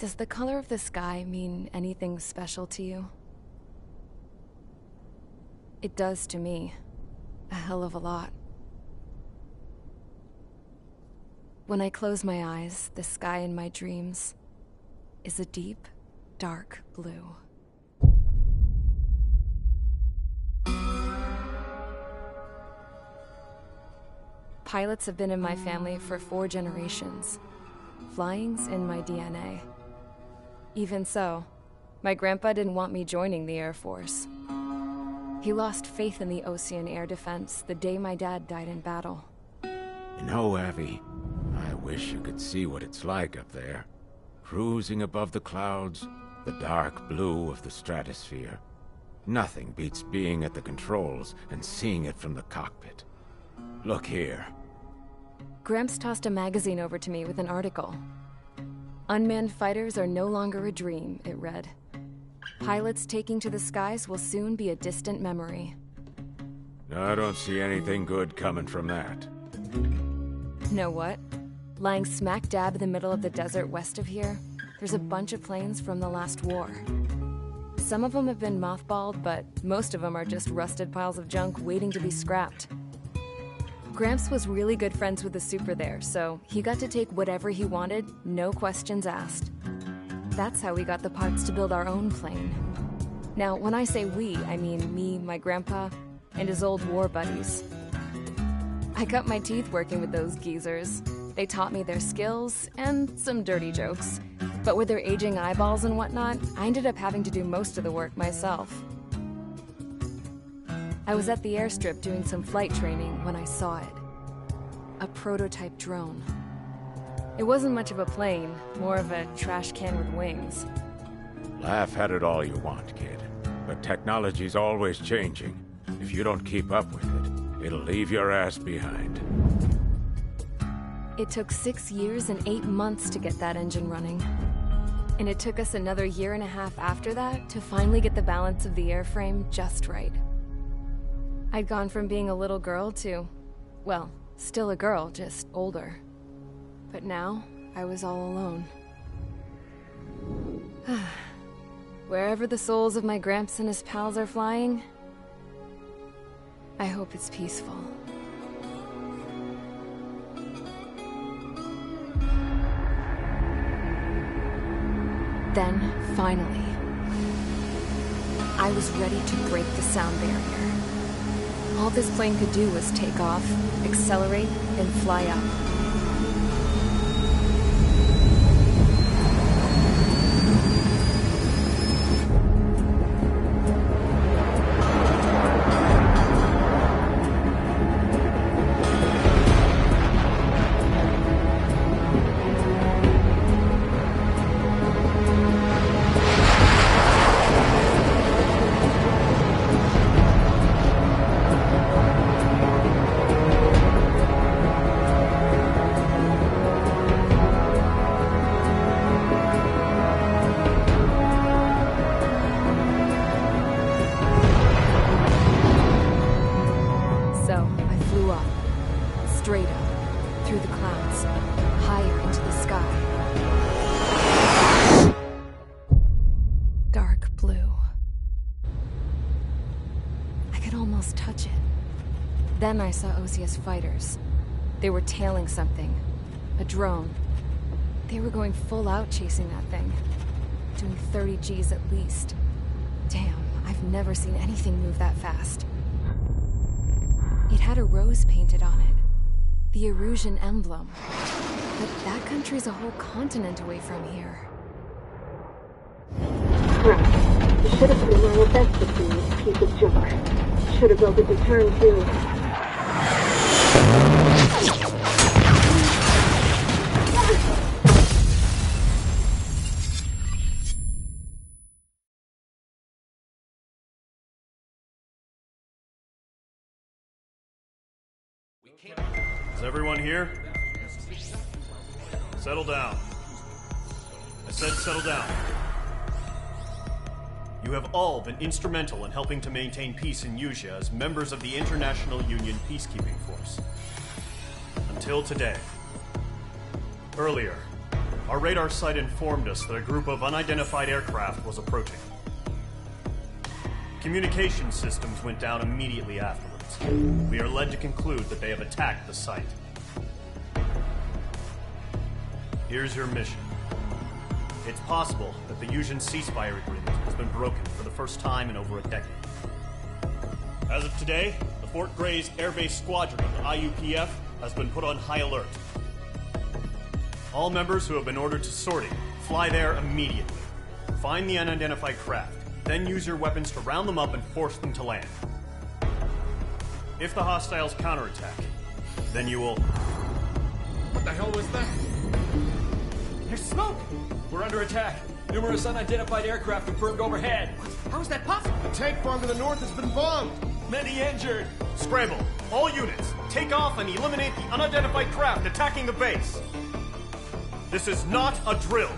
Does the color of the sky mean anything special to you? It does to me. A hell of a lot. When I close my eyes, the sky in my dreams is a deep, dark blue. Pilots have been in my family for 4 generations. Flying's in my DNA. Even so, my grandpa didn't want me joining the Air Force. He lost faith in the ocean air defense the day my dad died in battle. You know, Abby, I wish you could see what it's like up there. Cruising above the clouds, the dark blue of the stratosphere. Nothing beats being at the controls and seeing it from the cockpit. Look here. Gramps tossed a magazine over to me with an article. Unmanned fighters are no longer a dream, it read. Pilots taking to the skies will soon be a distant memory. I don't see anything good coming from that. Know what? Lying smack dab in the middle of the desert west of here, there's a bunch of planes from the last war. Some of them have been mothballed, but most of them are just rusted piles of junk waiting to be scrapped. Gramps was really good friends with the super there, so he got to take whatever he wanted, no questions asked. That's how we got the parts to build our own plane. Now, when I say we, I mean me, my grandpa, and his old war buddies. I cut my teeth working with those geezers. They taught me their skills, and some dirty jokes. But with their aging eyeballs and whatnot, I ended up having to do most of the work myself. I was at the airstrip doing some flight training when I saw it. A prototype drone. It wasn't much of a plane, more of a trash can with wings. Laugh at it all you want, kid. But technology's always changing. If you don't keep up with it, it'll leave your ass behind. It took 6 years and 8 months to get that engine running. And it took us another 1.5 years after that to finally get the balance of the airframe just right. I'd gone from being a little girl to, well, still a girl, just older. But now, I was all alone. Wherever the souls of my Gramps and his pals are flying, I hope it's peaceful. Then, finally, I was ready to break the sound barrier. All this plane could do was take off, accelerate, and fly up. Straight up, through the clouds, higher into the sky. Dark blue. I could almost touch it. Then I saw Osia's fighters. They were tailing something. A drone. They were going full out chasing that thing. Doing 30 Gs at least. Damn, I've never seen anything move that fast. It had a rose painted on it. The Erusian emblem. But that country's a whole continent away from here. Right. You should have put in my best to see this piece of junk. Should have built it to turn too. Is everyone here? Settle down. I said settle down. You have all been instrumental in helping to maintain peace in Usea as members of the International Union Peacekeeping Force. Until today. Earlier, Our radar site informed us that a group of unidentified aircraft was approaching. Communication systems went down immediately afterwards. We are led to conclude that they have attacked the site. Here's your mission. It's possible that the Yuuzhan ceasefire agreement has been broken for the first time in over a decade. As of today, the Fort Grays Air Base Squadron of the IUPF has been put on high alert. All members who have been ordered to sortie, fly there immediately. Find the unidentified craft, then use your weapons to round them up and force them to land. If the hostiles counterattack, then you will... What the hell was that? There's smoke! We're under attack. Numerous unidentified aircraft confirmed overhead. How is that possible? The tank farm to the north has been bombed. Many injured. Scramble! All units, take off and eliminate the unidentified craft attacking the base! This is not a drill!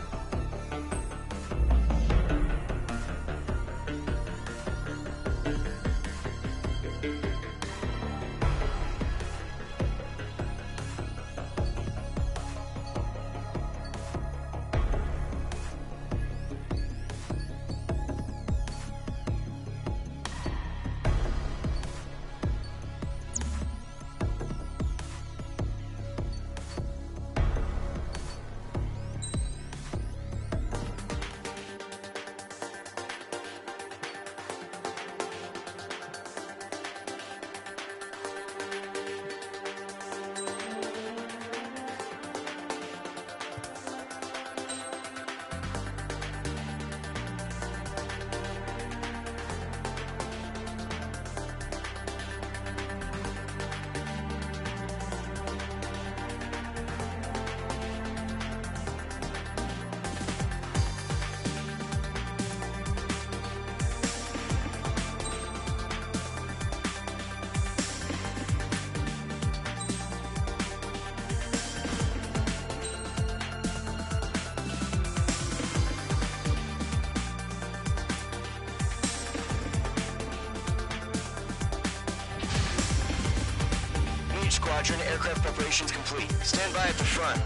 Squadron, aircraft preparations complete. Stand by at the front.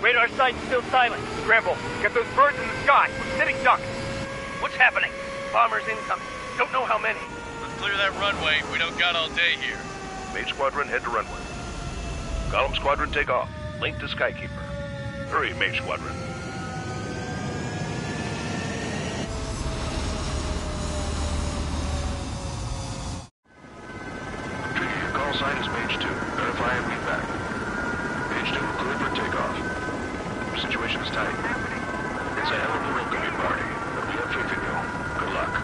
Radar site's still silent. Scramble. Get those birds in the sky. We're sitting ducks. What's happening? Bombers incoming. Don't know how many. Let's clear that runway. We don't got all day here. Mage Squadron, head to runway. Column Squadron, take off. Link to Skykeeper. Hurry, Mage Squadron. Trigger, your call sign is Mage 2. Verify and read back. Mage 2, clear for takeoff. Situation is tight. It's a hell of a welcoming party, but we have faith in you. Good luck.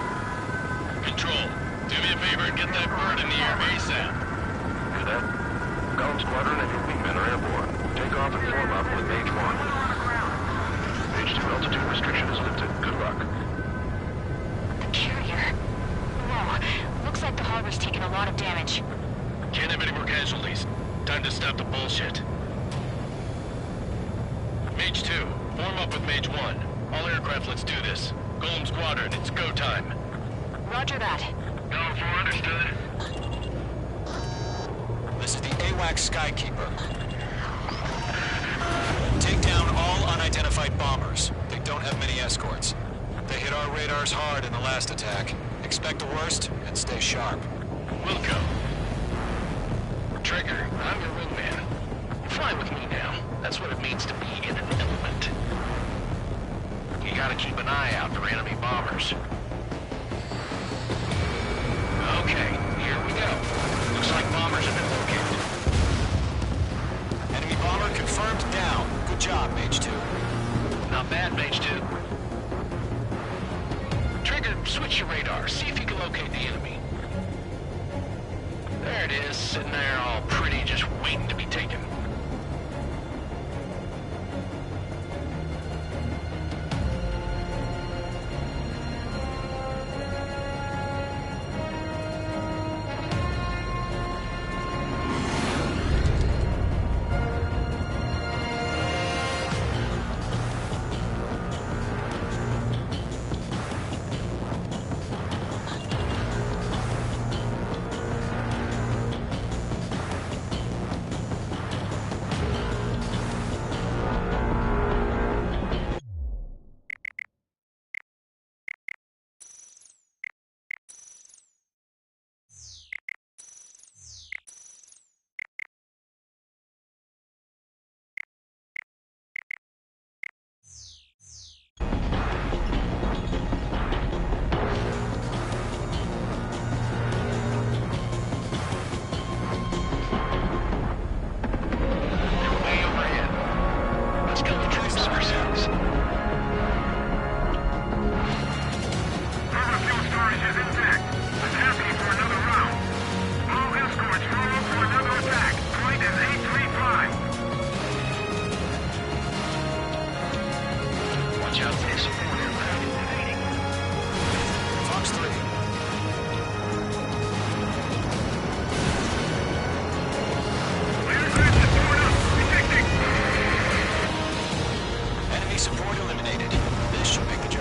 Control, do me a favor and get that bird in the air ASAP. Hear that? Column Squadron and your wingmen are airborne. Take off and form up with Mage 1. Mage 2 altitude restriction is lifted. Good luck. The carrier. Whoa. Looks like the harbor's taken a lot of damage. Can't have any more casualties. Time to stop the bullshit. Mage 2, form up with Mage 1. All aircraft, let's do this. Golem Squadron, it's go time. Roger that. Golem 4, understood. This is the AWAC Skykeeper. Take down all unidentified bombers. They don't have many escorts. They hit our radars hard in the last attack. Expect the worst and stay sharp. Wilco. Trigger, I'm your wingman. Fly with me now. That's what it means to be in an element. You gotta keep an eye out for enemy bombers. Okay, here we go. Looks like bombers have been located. Enemy bomber confirmed down. Good job, Mage 2. Not bad, Mage 2. Trigger, switch your radar. See if you can locate the enemy. There it is, sitting there all pretty, just waiting to be taken.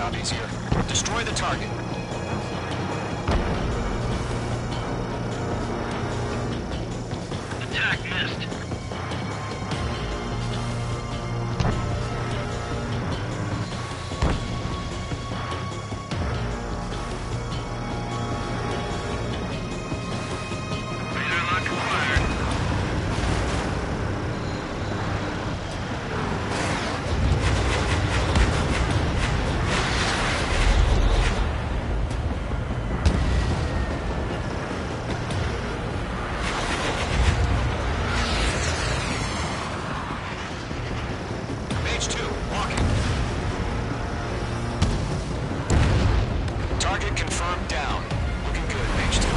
job easier. Destroy the target. Attack missed. Mage 2, walking. Target confirmed down. Looking good, Mage 2.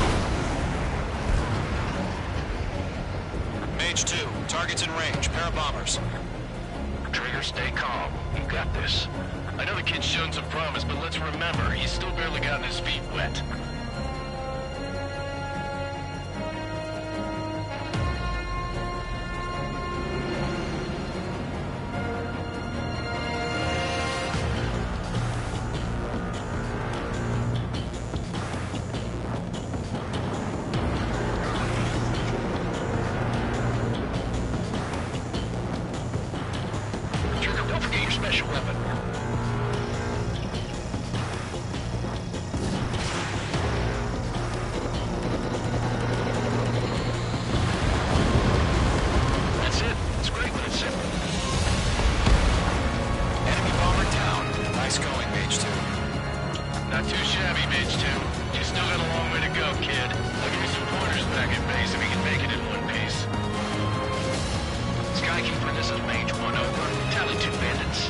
Mage 2, target's in range. Pair of bombers. Trigger, stay calm. You got this. I know the kid's shown some promise, but let's remember, he's still barely gotten his feet wet. Trigger, don't forget your special weapon. That's it. It's great when it's simple. Enemy bomber down. Nice going, Mage 2. Not too shabby, Mage 2. You still got a long way to go, kid. I'll give you some pointers back at base if you can make it in one piece. Skykeeper, this is Mage 1 over. Tally 2 bandits.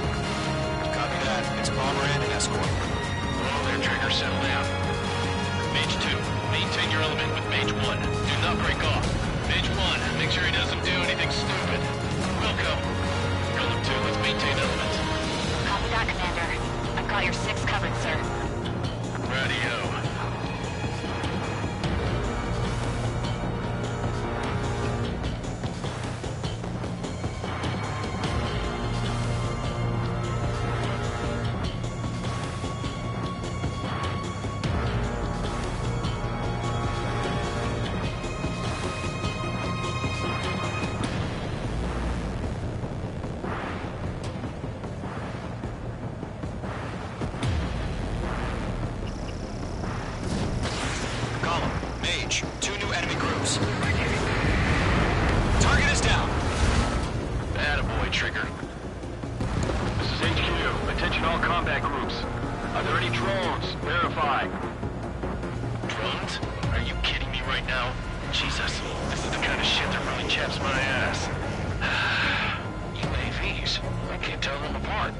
Copy that. It's bomber and an escort. All their Trigger, settle down. Mage 2, maintain your element with Mage 1. Do not break off. Mage 1, make sure he doesn't do anything stupid. Wilco. Golem 2, let's maintain element. Copy that, Commander. I've got your 6 covered, sir. Radio. Column, Mage, 2 new enemy groups. Target is down. Attaboy, Trigger. This is HQ. Attention all combat groups. Are there any drones? Verify. Drones? Are you kidding me right now? Jesus, this is the kind of shit that really chaps my ass. UAVs. I can't tell them apart.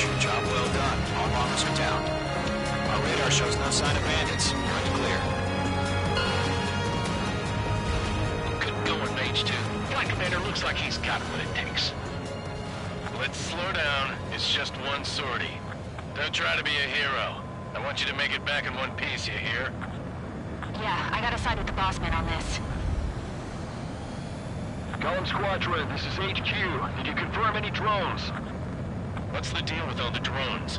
Bridge. Job well done. All bombers are down. Our radar shows no sign of bandits. You're in the clear. Good going, Mage 2. Black Commander looks like he's got what it takes. Let's slow down. It's just one sortie. Don't try to be a hero. I want you to make it back in one piece, you hear? Yeah, I gotta side with the boss man on this. Column Squadron, this is HQ. Did you confirm any drones? What's the deal with all the drones?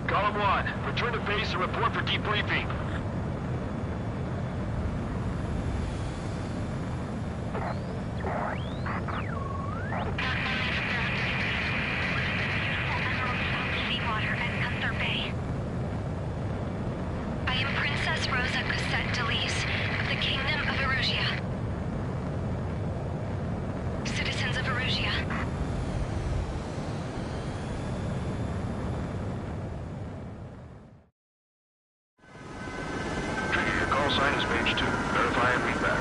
Column 1, return to base and report for debriefing. Seawater at Gunther Bay. I am Princess Rosa Cosette Delise of the Kingdom of Erusia. Citizens of Erusia. Trigger, your call sign is Mage 2. Verify and read back.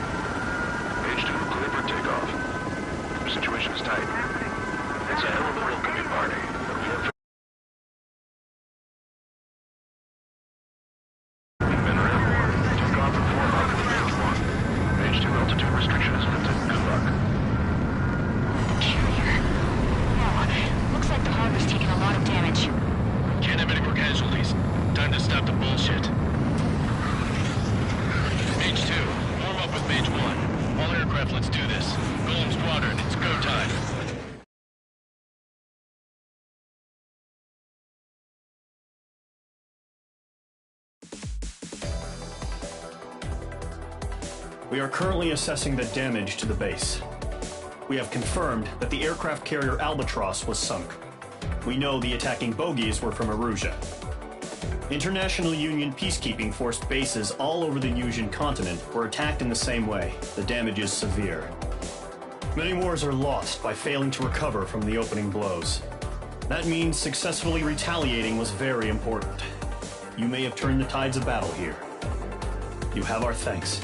Mage 2, clear for takeoff. Situation is tight. It's a hell of a welcoming party, but we have been around. Took off at 4 o'clock at Mage 1. Mage 2 altitude restriction is lifted. Good luck. Carrier. Whoa. Looks like the harbor's taking a lot of damage. Can't have any more casualties. Time to stop the bullshit. Mage 2, warm up with Mage 1. All aircraft, let's do this. Golem Squadron, it's go time. We are currently assessing the damage to the base. We have confirmed that the aircraft carrier Albatross was sunk. We know the attacking bogies were from Erusia. International Union peacekeeping force bases all over the Yusian continent were attacked in the same way. The damage is severe. Many wars are lost by failing to recover from the opening blows. That means successfully retaliating was very important. You may have turned the tides of battle here. You have our thanks.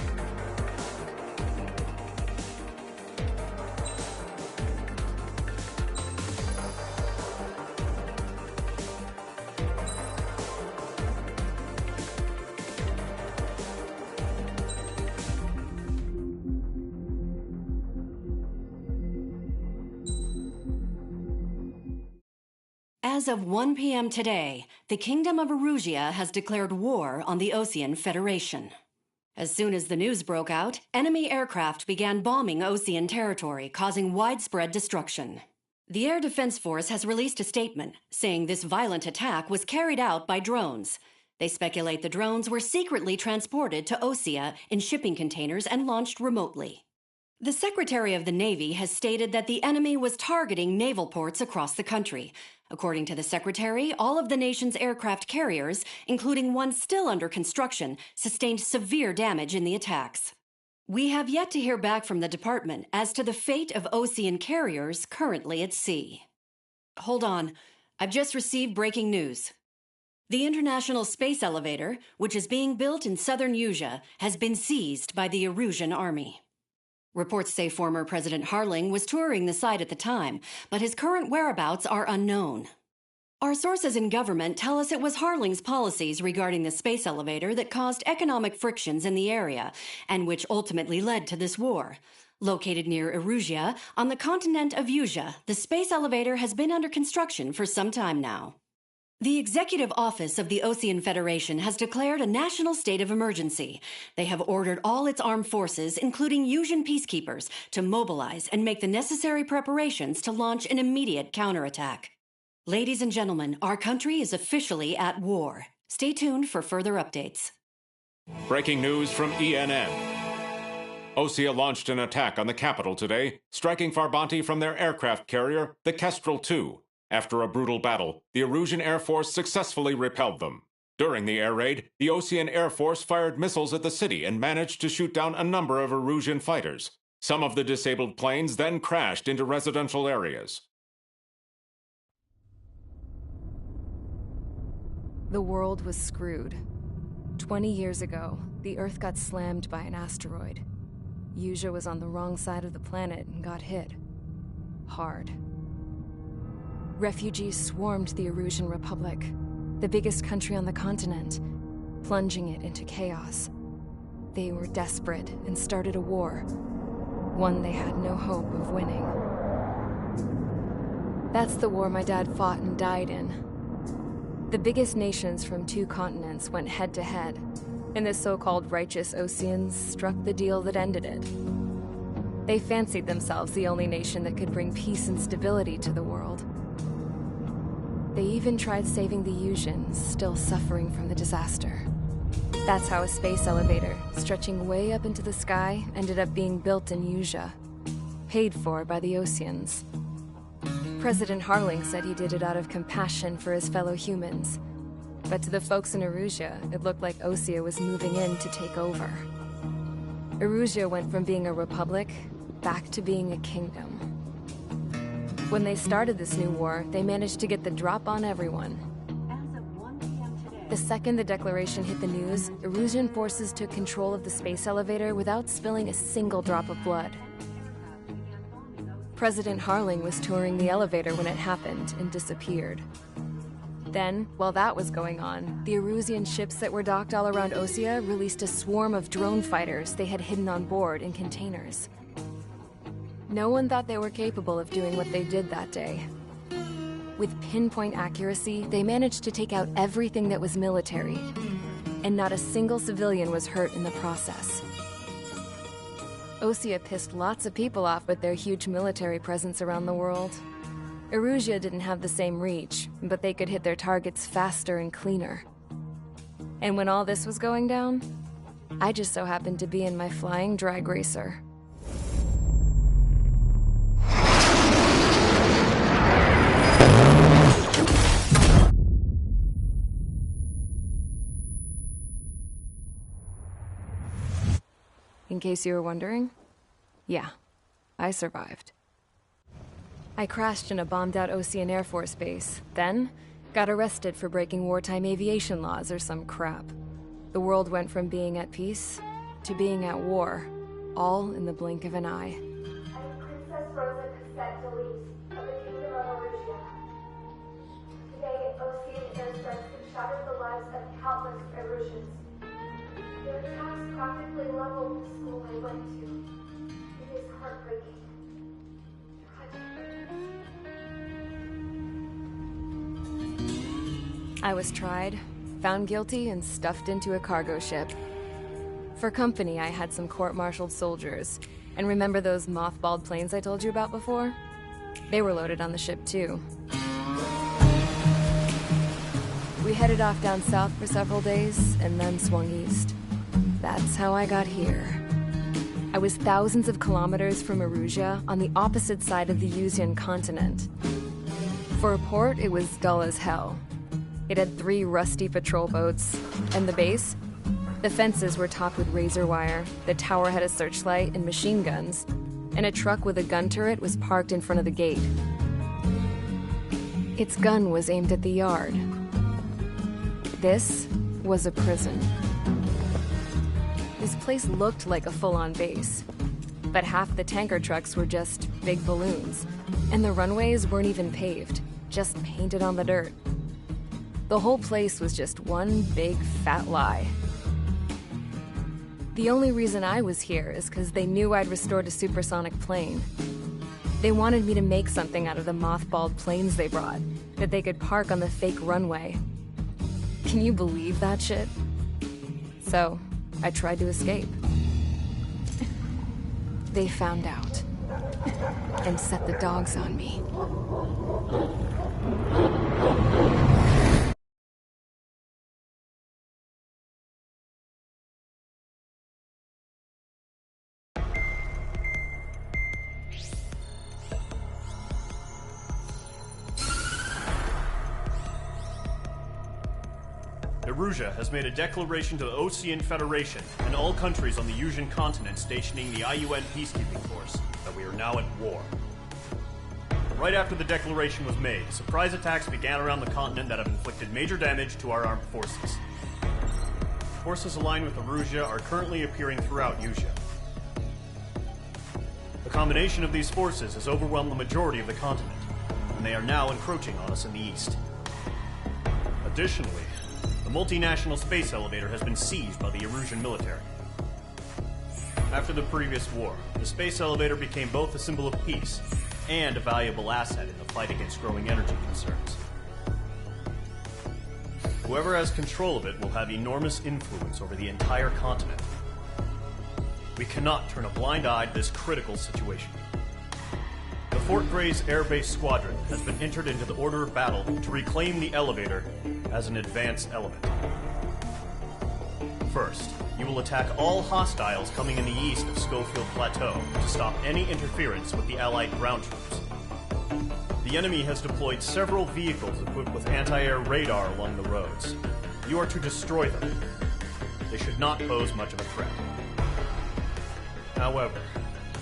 As of 1 p.m. today, the Kingdom of Erusia has declared war on the Osean Federation. As soon as the news broke out, enemy aircraft began bombing Osean territory, causing widespread destruction. The Air Defense Force has released a statement saying this violent attack was carried out by drones. They speculate the drones were secretly transported to Osea in shipping containers and launched remotely. The Secretary of the Navy has stated that the enemy was targeting naval ports across the country. According to the Secretary, all of the nation's aircraft carriers, including one still under construction, sustained severe damage in the attacks. We have yet to hear back from the department as to the fate of Osean carriers currently at sea. Hold on. I've just received breaking news. The International Space Elevator, which is being built in southern Yusia, has been seized by the Erusian army. Reports say former President Harling was touring the site at the time, but his current whereabouts are unknown. Our sources in government tell us it was Harling's policies regarding the space elevator that caused economic frictions in the area, and which ultimately led to this war. Located near Erusia, on the continent of Yusia, the space elevator has been under construction for some time now. The Executive Office of the Osean Federation has declared a national state of emergency. They have ordered all its armed forces, including Yusian peacekeepers, to mobilize and make the necessary preparations to launch an immediate counterattack. Ladies and gentlemen, our country is officially at war. Stay tuned for further updates. Breaking news from ENN. Osea launched an attack on the capital today, striking Farbanti from their aircraft carrier, the Kestrel II. After a brutal battle, the Erusian Air Force successfully repelled them. During the air raid, the Osean Air Force fired missiles at the city and managed to shoot down a number of Erusian fighters. Some of the disabled planes then crashed into residential areas. The world was screwed. 20 years ago, the Earth got slammed by an asteroid. Yusia was on the wrong side of the planet and got hit. Hard. refugees swarmed the Erusian Republic, the biggest country on the continent, plunging it into chaos. They were desperate and started a war, one they had no hope of winning. That's the war my dad fought and died in. The biggest nations from 2 continents went head-to-head, and the so-called righteous Oseans struck the deal that ended it. They fancied themselves the only nation that could bring peace and stability to the world. They even tried saving the Usians, still suffering from the disaster. That's how a space elevator, stretching way up into the sky, ended up being built in Usea, paid for by the Oseans. President Harling said he did it out of compassion for his fellow humans. But to the folks in Erusia, it looked like Osea was moving in to take over. Erusia went from being a republic back to being a kingdom. When they started this new war, they managed to get the drop on everyone. The second the declaration hit the news, Erusian forces took control of the space elevator without spilling a single drop of blood. President Harling was touring the elevator when it happened and disappeared. Then, while that was going on, the Erusian ships that were docked all around Osea released a swarm of drone fighters they had hidden on board in containers. No one thought they were capable of doing what they did that day. With pinpoint accuracy, they managed to take out everything that was military, and not a single civilian was hurt in the process. Osea pissed lots of people off with their huge military presence around the world. Erusia didn't have the same reach, but they could hit their targets faster and cleaner. And when all this was going down, I just so happened to be in my flying drag racer. In case you were wondering, yeah, I survived. I crashed in a bombed-out Osean Air Force base, then got arrested for breaking wartime aviation laws or some crap. The world went from being at peace to being at war, all in the blink of an eye. I am Princess Rosa Cassette Delise of the Kingdom of Erusia. Today, Osean airstrikes have shattered the lives of countless Erusians. Their attacks practically leveled the school I went to. It is heartbreaking. I was tried, found guilty, and stuffed into a cargo ship. For company, I had some court-martialed soldiers. And remember those mothballed planes I told you about before? They were loaded on the ship, too. We headed off down south for several days, and then swung east. That's how I got here. I was thousands of kilometers from Erusia, on the opposite side of the Usian continent. For a port, it was dull as hell. It had 3 rusty patrol boats, and the base? The fences were topped with razor wire, the tower had a searchlight and machine guns, and a truck with a gun turret was parked in front of the gate. Its gun was aimed at the yard. This was a prison. This place looked like a full-on base, but half the tanker trucks were just big balloons, and the runways weren't even paved, just painted on the dirt. The whole place was just one big fat lie. The only reason I was here is because they knew I'd restored a supersonic plane. They wanted me to make something out of the mothballed planes they brought, that they could park on the fake runway. Can you believe that shit? So, I tried to escape. They found out, and set the dogs on me. Erusia has made a declaration to the Osean Federation and all countries on the Usian continent stationing the IUN peacekeeping force that we are now at war. Right after the declaration was made, surprise attacks began around the continent that have inflicted major damage to our armed forces. Forces aligned with Erusia are currently appearing throughout Usea. The combination of these forces has overwhelmed the majority of the continent. and they are now encroaching on us in the east. Additionally, the multinational space elevator has been seized by the Erusian military. After the previous war, the space elevator became both a symbol of peace and a valuable asset in the fight against growing energy concerns. Whoever has control of it will have enormous influence over the entire continent. We cannot turn a blind eye to this critical situation. The Fort Gray's Air Base Squadron has been entered into the order of battle to reclaim the elevator as an advanced element. First, you will attack all hostiles coming in the east of Schofield Plateau to stop any interference with the Allied ground troops. The enemy has deployed several vehicles equipped with anti-air radar along the roads. You are to destroy them. They should not pose much of a threat. However,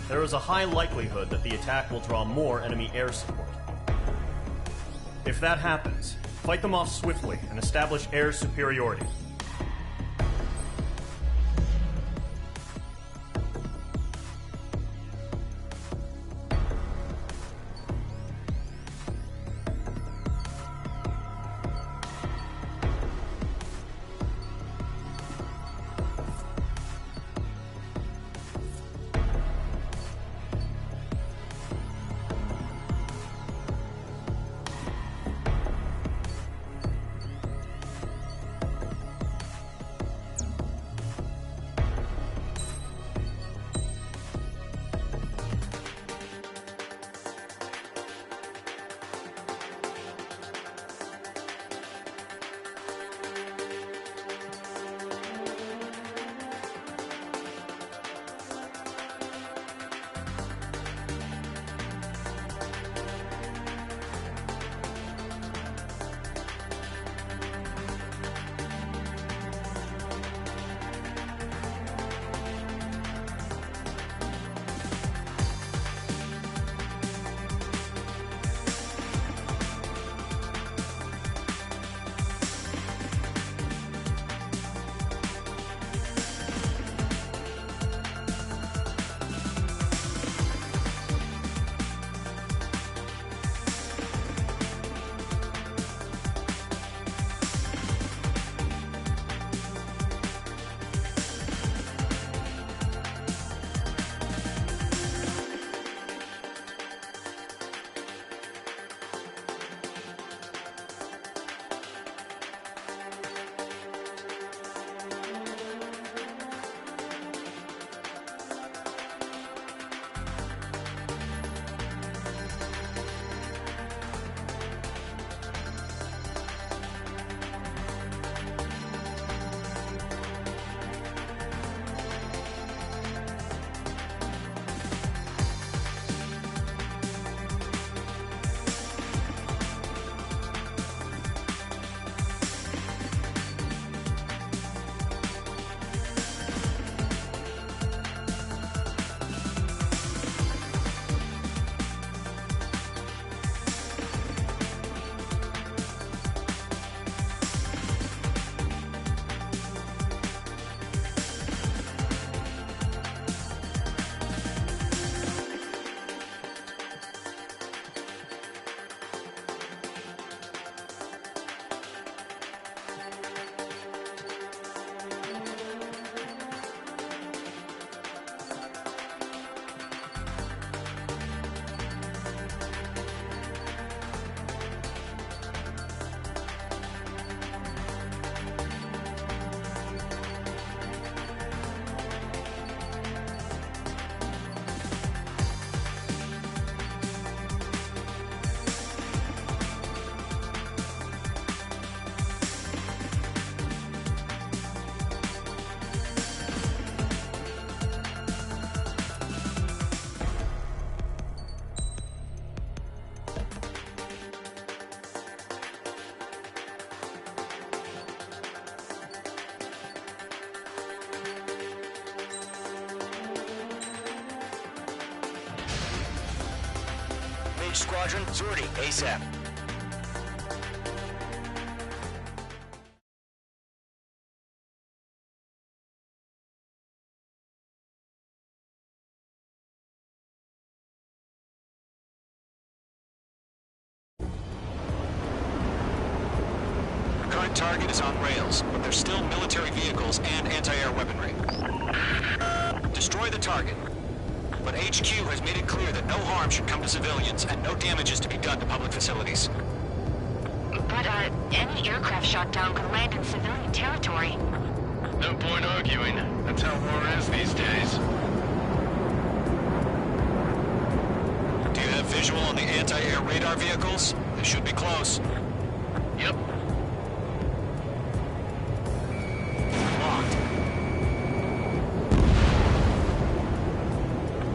there is a high likelihood that the attack will draw more enemy air support. If that happens, fight them off swiftly and establish air superiority. Squadron, sortie ASAP. That target is on rails, but there's still military vehicles and anti-air weaponry. Destroy the target. But HQ has made it clear that no harm should come to civilians and no damage is to be done to public facilities. But, any aircraft shot down could land in civilian territory. No point arguing. That's how war is these days. Do you have visual on the anti-air radar vehicles? They should be close. Yep. Locked.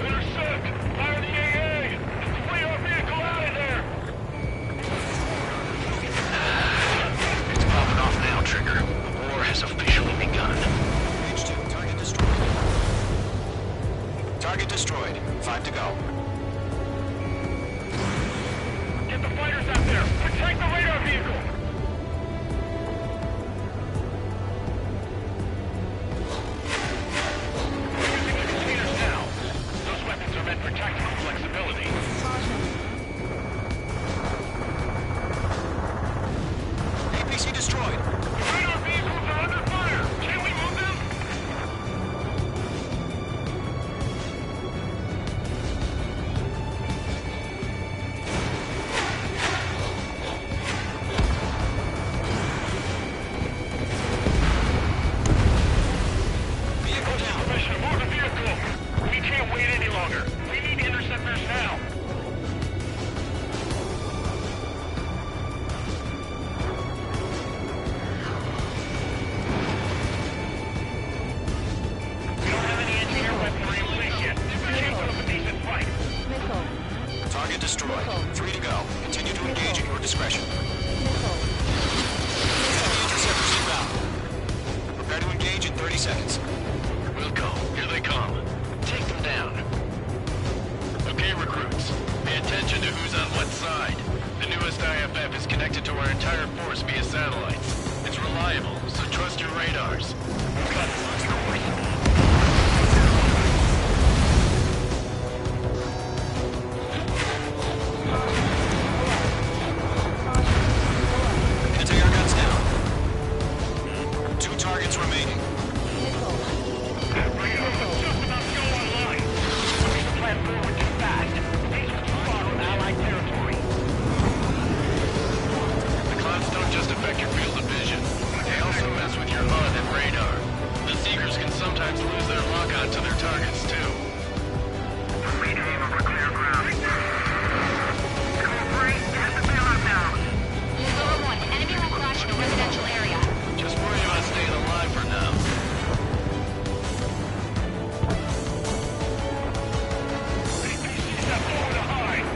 Intercept! Fire the AA! Flee our vehicle out of there! It's popping off now, Trigger. The war has officially begun. H2, target destroyed. Target destroyed. 5 to go. Get the fighters out there! Protect the radar vehicle! We're using the containers now. Those weapons are meant for tactical flexibility. APC destroyed. The radar vehicles are under fire! Can we move them? Vehicle down. Commissioner, move the vehicle! We can't wait any longer. We need interceptors now. We don't have any anti-air weaponry in place yet. We can't put up a decent fight. Target destroyed. 3 to go. Continue to engage at your discretion. Enemy interceptors inbound. Prepare to engage in 30 seconds. Wilco, here they come. Take them down. Okay, recruits. Pay attention to who's on what side. The newest IFF is connected to our entire force via satellites. It's reliable, so trust your radars. Cut. Anti-air guns down. 2 targets remaining. Radar is just about to go online. Push the plan forward too fast. These are too far from Allied territory. The clouds don't just affect your field of vision. They also mess with your HUD and radar. The Seekers can sometimes lose their lock-on to their targets, too. We aim over clear ground. Silver 1, enemy will crash in a residential area. Just worry about staying alive for now. APC step forward to hide.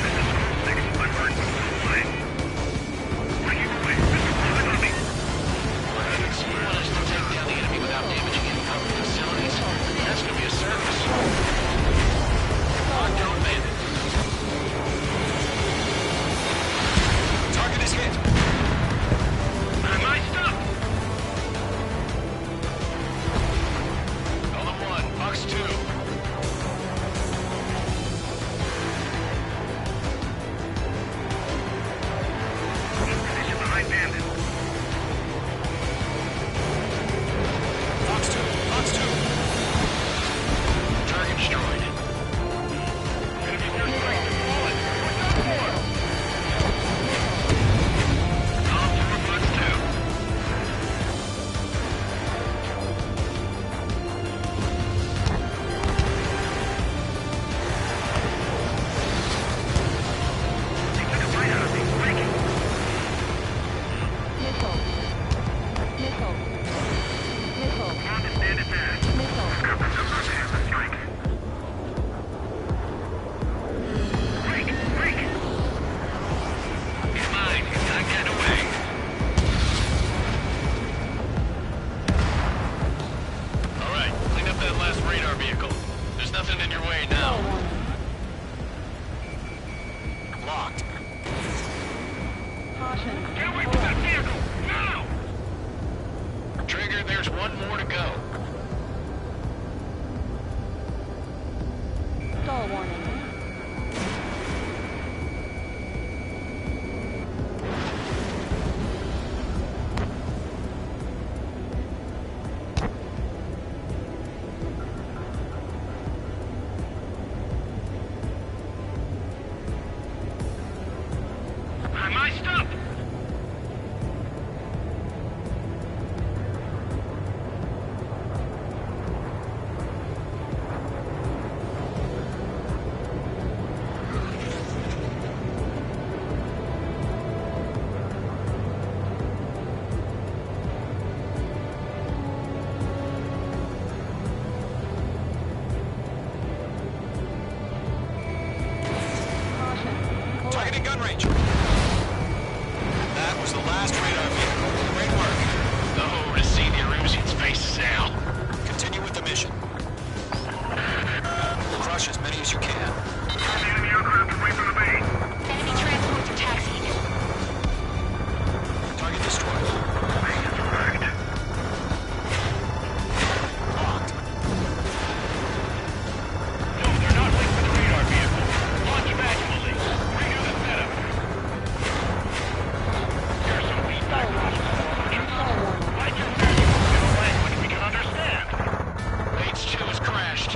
This is Group 6. I'm hurt. Fine. What are you doing? This is not enemy. You want us to take down the enemy without damaging any public facilities? That's gonna be a service. Lockdown bandit. Target is hit. Am I stuck? Element 1, Box 2. Position behind bandit. Fox 2. Fox 2. Target destroyed. Enemy airstrike is falling. What's up for? Column 4, Box 2. They took a bite out of me. Breaking. Ground is bandit back. Prepare for strike. Break! Break! It's mine. It's not getting away. All right, clean up that last radar vehicle. There's nothing in your way now. Locked. Get away from that vehicle! Now! Trigger, there's one more to go. Target in gun range. That was the last radar vehicle. Great work. Oh, to see the Erusians' faces now. Continue with the mission. Crush as many as you can. Enemy aircraft away from the base. Enemy transports are taxiing. Target destroyed. Locked. No, they're not linked with the radar vehicle. Launch manually. Redo the setup. Here's some feedback. Like your visuals in a language we can understand. H2 has crashed.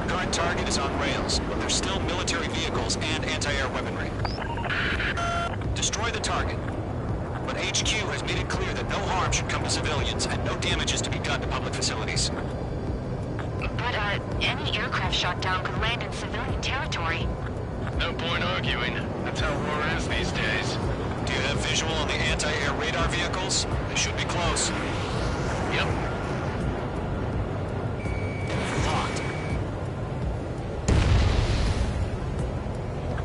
Current target is on rails, but there's still military vehicles and anti-air weaponry. Destroy the target. But HQ has made it clear that no harm should come to civilians and no damage is to be done to public facilities. But, any aircraft shot down could land in civilian territory. No point arguing. That's how war is these days. Do you have visual on the anti-air radar vehicles? They should be close. Yep. Locked.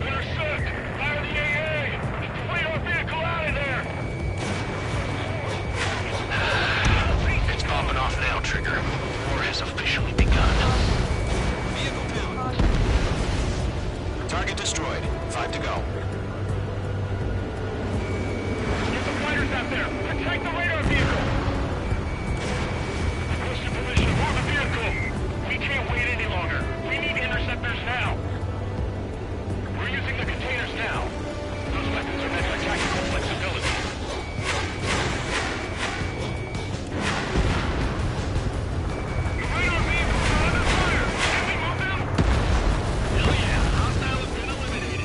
Intercept! Fire the AA! Get the radar vehicle out of there! It's popping off now, Trigger. War has officially begun. Vehicle down. Target destroyed. 5 to go. Get the fighters out there! Protect the radar vehicle! Requesting permission to move the vehicle! We can't wait any longer. We need interceptors now! We're using the containers now. Those weapons are meant for tactical flexibility. The radar vehicles are under fire! Can we move them? Hell yeah! Hostile has been eliminated.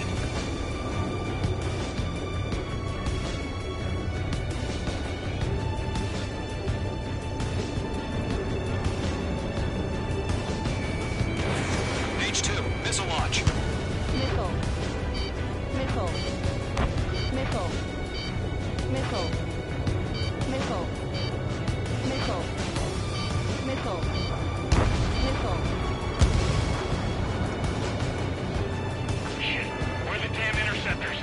H2, missile launch. Missile. Missile. Missile. Missile. Missile. Missile. Missile. Missile. Shit, where are the damn interceptors?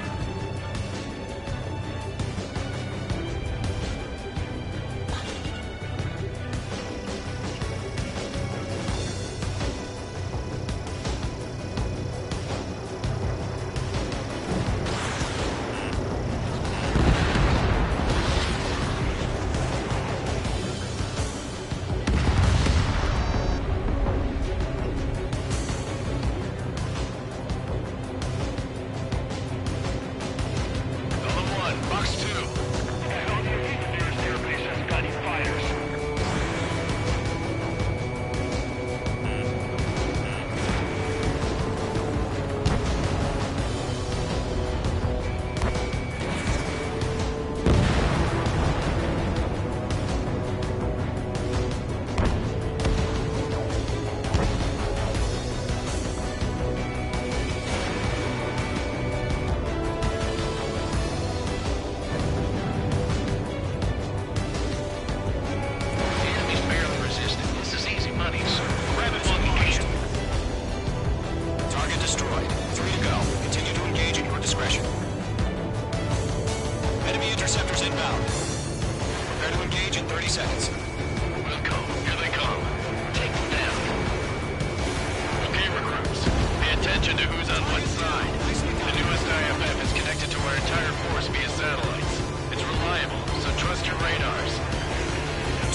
On one side, the newest IFF is connected to our entire force via satellites. It's reliable, so trust your radars.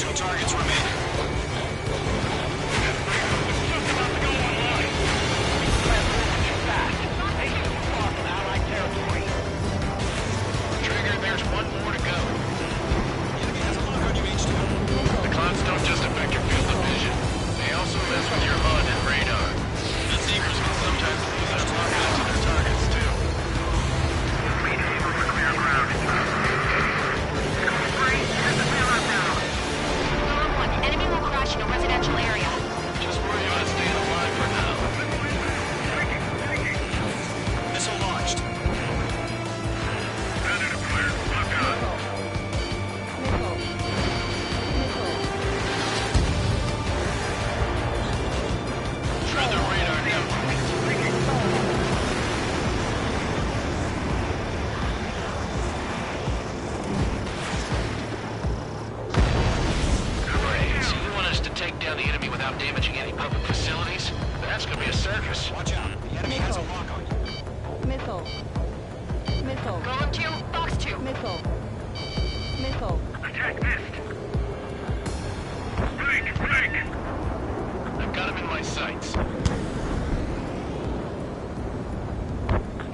2 targets remaining. Just about to go online. We can fast forward too fast. They ain't too far from Allied territory. Trigger, there's one more to go. The clouds don't just affect your field of vision. They also mess with your HUD and radar. The Seekers can sometimes lose their lockouts to their targets, too. Zone 1, enemy will crash in a residential area. Just worry about staying alive for now. Missile launched. Try the radar network. Great. So you want us to take down the enemy without damaging any public facilities? That's gonna be a circus. Watch out. The enemy has a lock on you. Missile. Missile. Golem 2, Fox 2. Missile. Missile. Attack missed. Break! I've got him in my sights.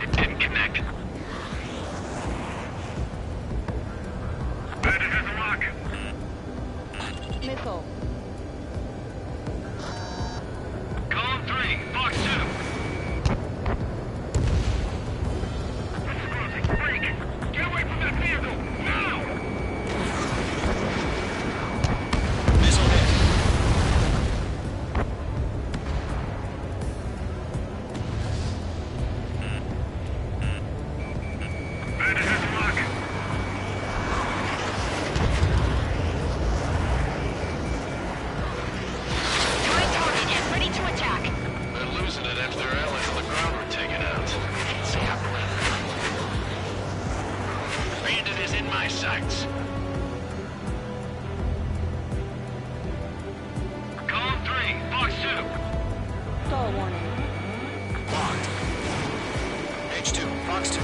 It didn't connect. Bandit has a lock. Missile. Column 3, Fox 2. It's closing. Break! Get away from that vehicle! Now! Missile hit. Bandit has a lock. Join target and ready to attack. They're losing it after their allies on the ground were taken out. Bandit is in my sights. Column 3, Fox 2. Stall warning. Locked. H2, Fox 2.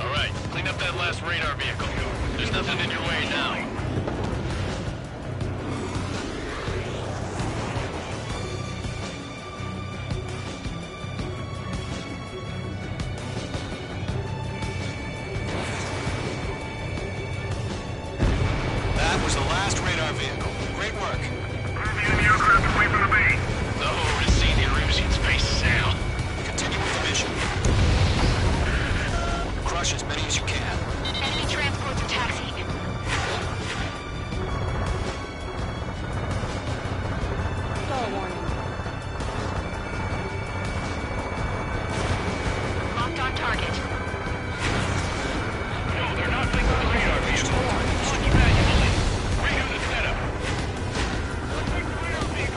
All right, clean up that last radar vehicle. There's nothing in your way now. That was the last radar vehicle. Great work. Move the enemy aircraft away from the base. The horde has seen the Erusians face down. Continue with the mission. Crush as many as you can. Enemy transports are taxiing. Stall warning. Locked on target. No, they're not linked to the radar vehicle. Launch manually. Redo the setup.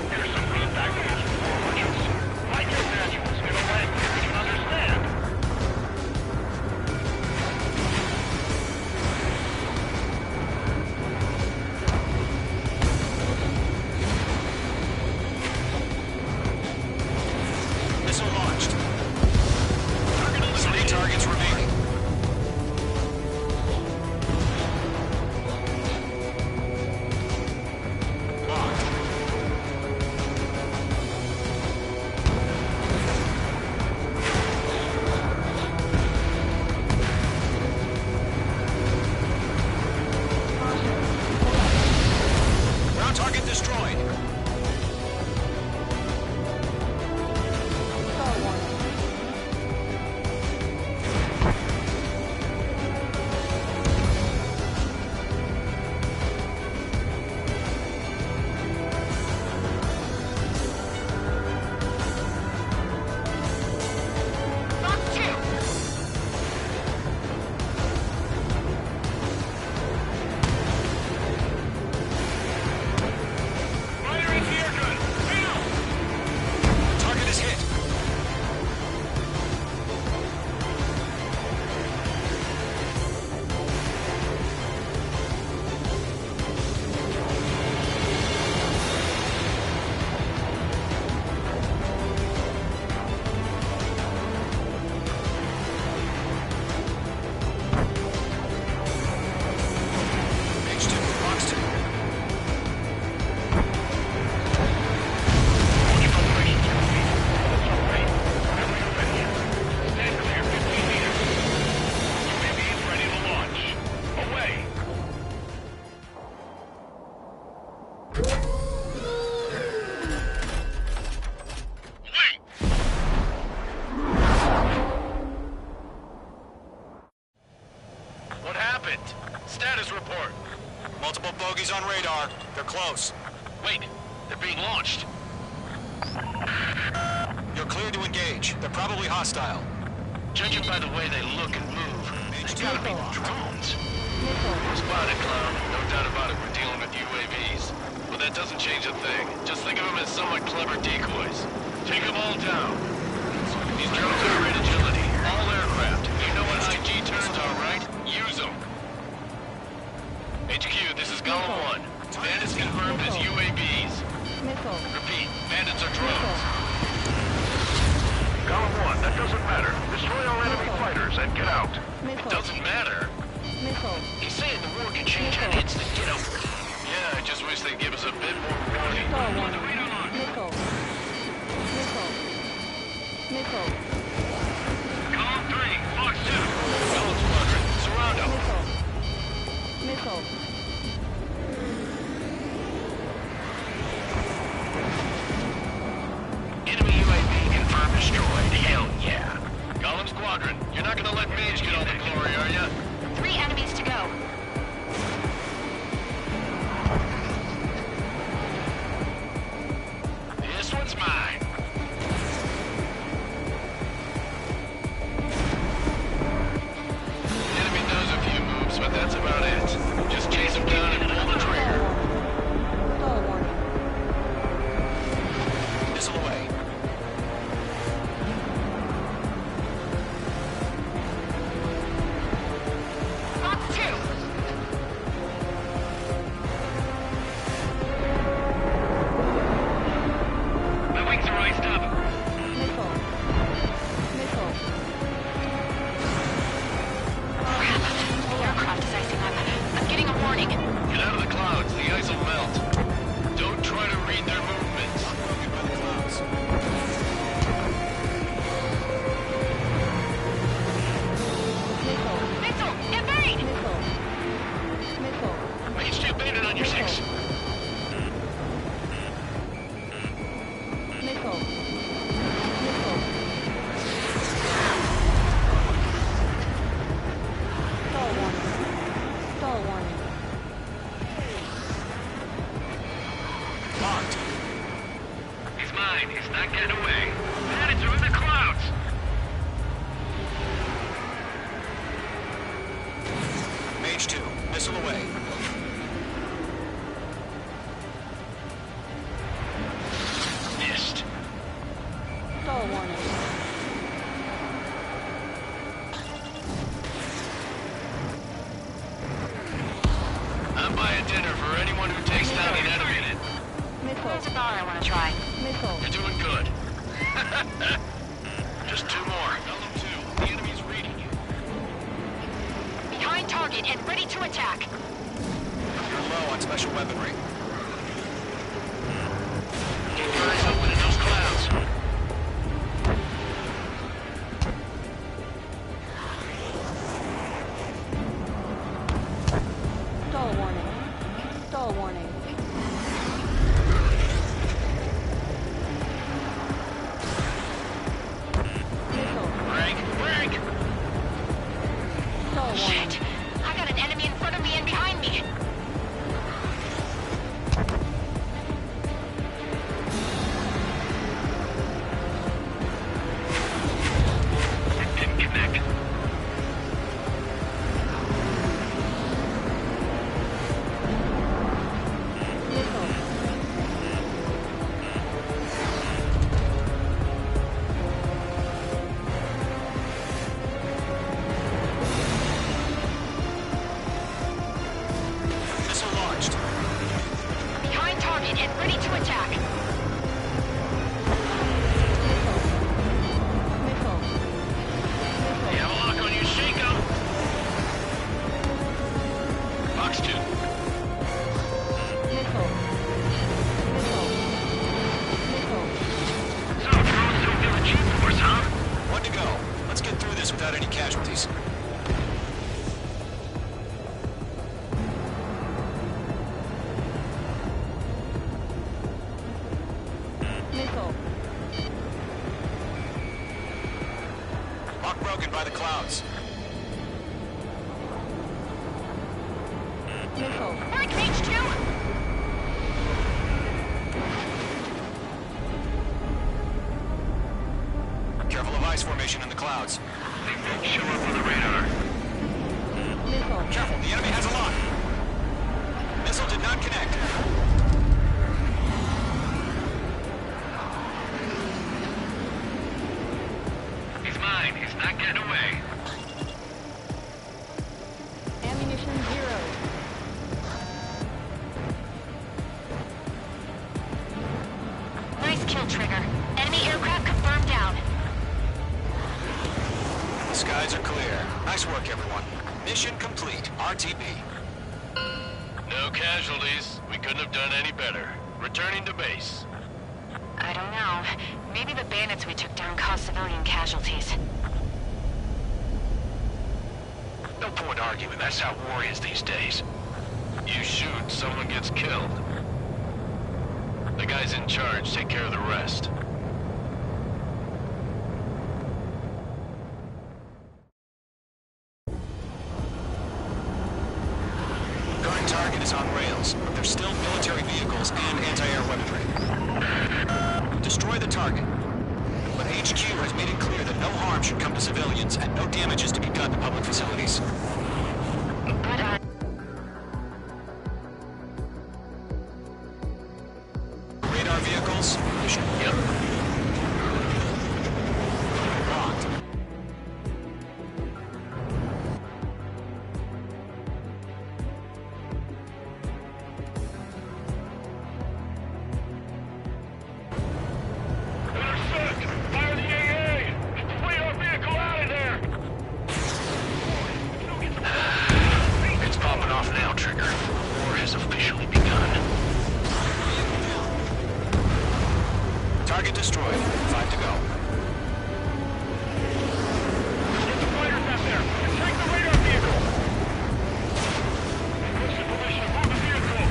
Here's some feedback to those warriors. Write your manuals in a language we can understand. Missile launched. 3 targets remaining. Locked. Ground target destroyed. Stall warning. Fox 2. Fire What happened? Status report. Multiple bogies on radar. They're close. Wait, they're being launched. You're cleared to engage. They're probably hostile. Judging by the way they look and move, they gotta be drones. Spotted, clown. No doubt about it, we're dealing with UAVs. But that doesn't change a thing. Just think of them as somewhat clever decoys. Take them all down. These drones are great agility. All aircraft. You know what IG turns are, right? Use them. HQ, this is Golem 1. Bandits confirmed as UAVs. Repeat, bandits are drones. Golem 1, that doesn't matter. Destroy all enemy fighters and get out. It doesn't matter. He's saying the war can change at instant, you know. Yeah, I just wish they'd give us a bit more warning. Column 3, Fox 2. Golem Squadron, surround them. Enemy UAV confirmed destroyed. Hell yeah. Golem Squadron, you're not gonna let Mage get all the glory, are ya? 3 enemies to go. This one's mine. The enemy knows a few moves, but that's about it. Just chase him down and pull the trigger. Missile away. Fox 2. My wings are iced up. The aircraft is icing up. I'm getting a warning. Get out of the clouds, the ice will melt. Don't try to read their movements. Broken by the clouds. Missile! Evade! Mage 2 bandit on your 6. Locked. He's mine. He's not getting away. Bandits are in the clouds. Mage 2, missile away. Missed. I'm buying dinner for anyone who takes down an enemy. There's a bar I want to try. You're doing good. Just 2 more. Golem 2, the enemy's reading you. Behind target and ready to attack. You're low on special weaponry. Keep your eyes open in those clouds. Rank, rank! Shit! I got an enemy in front of me and behind me. Didn't connect. Missile launched. Behind target and ready to attack. You have a lock on you, shake 'em! Fox 2. So, drones don't give a cheap for us, huh? 1 to go. Let's get through this without any casualties. by the clouds. Missile. Mark H2! Careful of ice formation in the clouds. They won't show up on the radar. Missile. Careful, the enemy has a lock. Missile did not connect. He's mine. He's not getting away. Ammunition 0. Nice kill, Trigger. Enemy aircraft confirmed down. The skies are clear. Nice work, everyone. Mission complete. RTB. No casualties. We couldn't have done any better. Returning to base. I don't know. Maybe the bandits we took down caused civilian casualties. No point arguing. That's how war is these days. You shoot, someone gets killed. The guys in charge take care of the rest. Current target is on rails, but there's still military vehicles and anti-air weaponry. Destroy the target. But HQ has made it clear that no harm should come to civilians and no damage is to be done to public facilities. But, Radar vehicles? Yep. Locked. Intercept! Fire the AA! Radar vehicle out of there! It's popping off now, Trigger. War has officially begun. Target destroyed. 5 to go. Get the fighters out there! And take the radar vehicle! Push the position. Move the vehicle!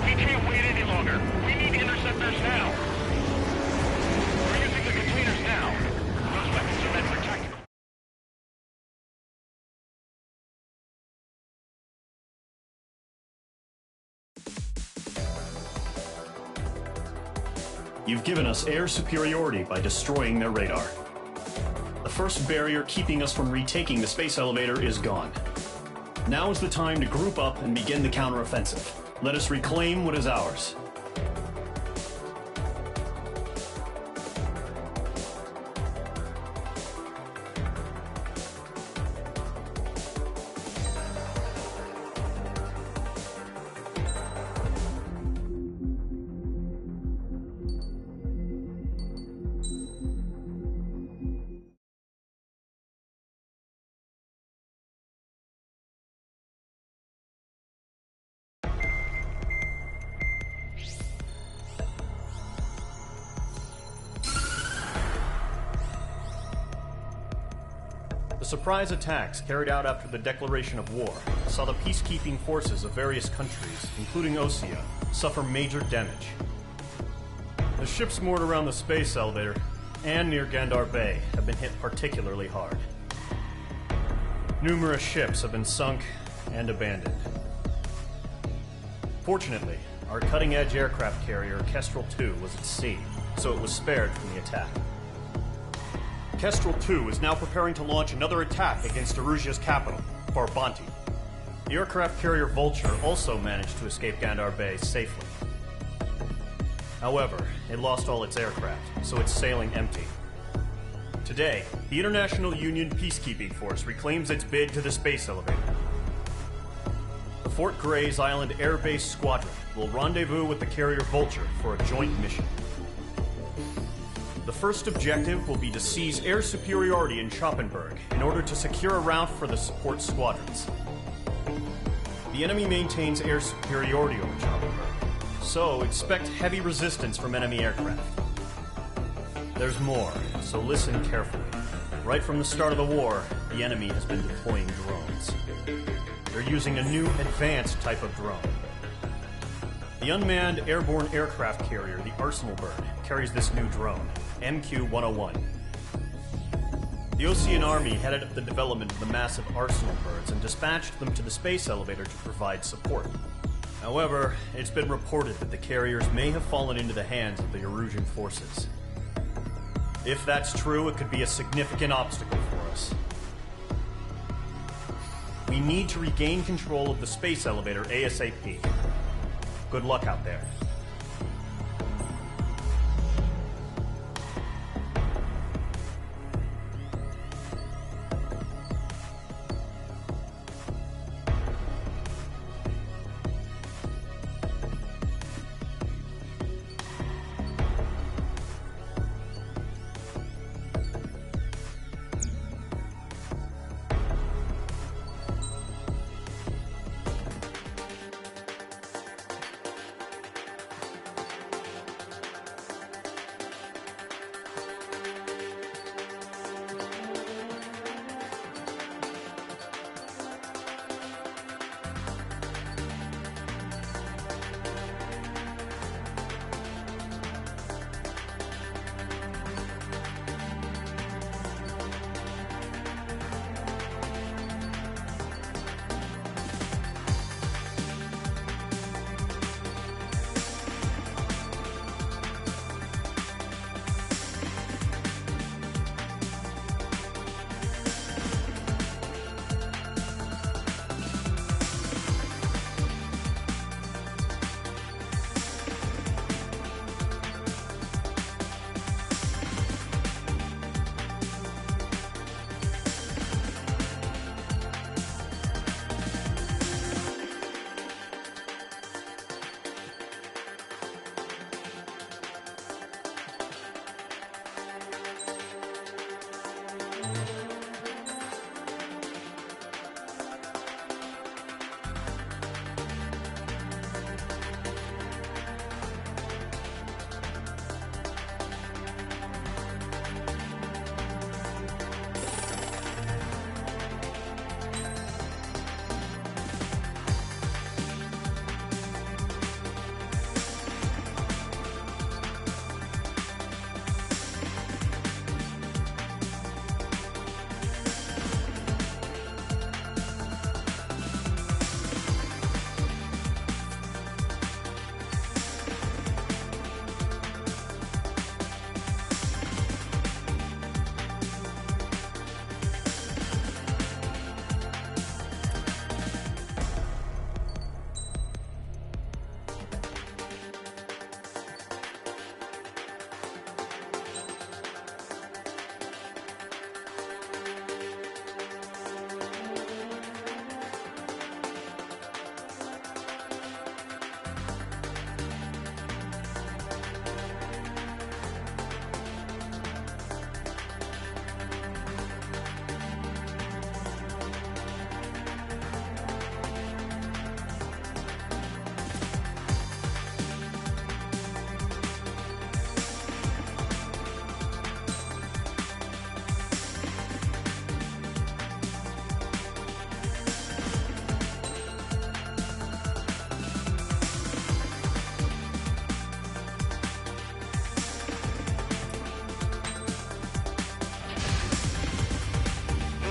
We can't wait any longer. We need interceptors now. We're using the containers now. Those weapons are meant for tactical. You've given us air superiority by destroying their radar. The first barrier keeping us from retaking the space elevator is gone. Now is the time to group up and begin the counteroffensive. Let us reclaim what is ours. The surprise attacks carried out after the declaration of war saw the peacekeeping forces of various countries, including Osea, suffer major damage. The ships moored around the space elevator and near Gandar Bay have been hit particularly hard. Numerous ships have been sunk and abandoned. Fortunately, our cutting-edge aircraft carrier Kestrel II was at sea, so it was spared from the attack. Kestrel II is now preparing to launch another attack against Erusia's capital, Farbanti. The aircraft carrier Vulture also managed to escape Gandar Bay safely. However, it lost all its aircraft, so it's sailing empty. Today, the International Union Peacekeeping Force reclaims its bid to the space elevator. The Fort Gray's Island Air Base Squadron will rendezvous with the carrier Vulture for a joint mission. The first objective will be to seize air superiority in Schoppenberg in order to secure a route for the support squadrons. The enemy maintains air superiority over Schoppenberg, so expect heavy resistance from enemy aircraft. There's more, so listen carefully. Right from the start of the war, the enemy has been deploying drones. They're using a new advanced type of drone. The unmanned airborne aircraft carrier, the Arsenal Bird, carries this new drone, MQ-101. The Osean Army headed up the development of the massive arsenal birds and dispatched them to the space elevator to provide support. However, it's been reported that the carriers may have fallen into the hands of the Erusian forces. If that's true, it could be a significant obstacle for us. We need to regain control of the space elevator ASAP. Good luck out there.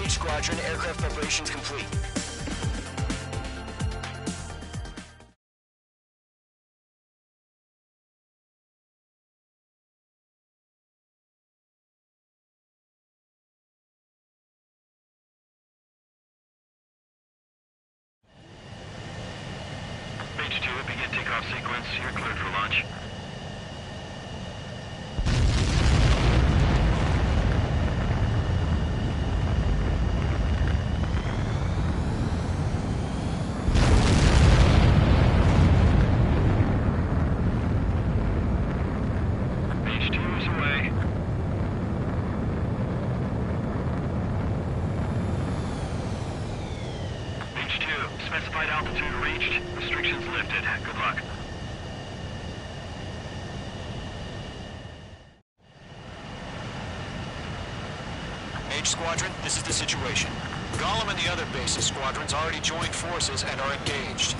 Squadron, aircraft preparations complete. Mage 2, begin takeoff sequence. You're cleared for launch. Specified altitude reached. Restrictions lifted. Good luck. Mage Squadron, this is the situation. Gollum and the other base's squadrons already joined forces and are engaged.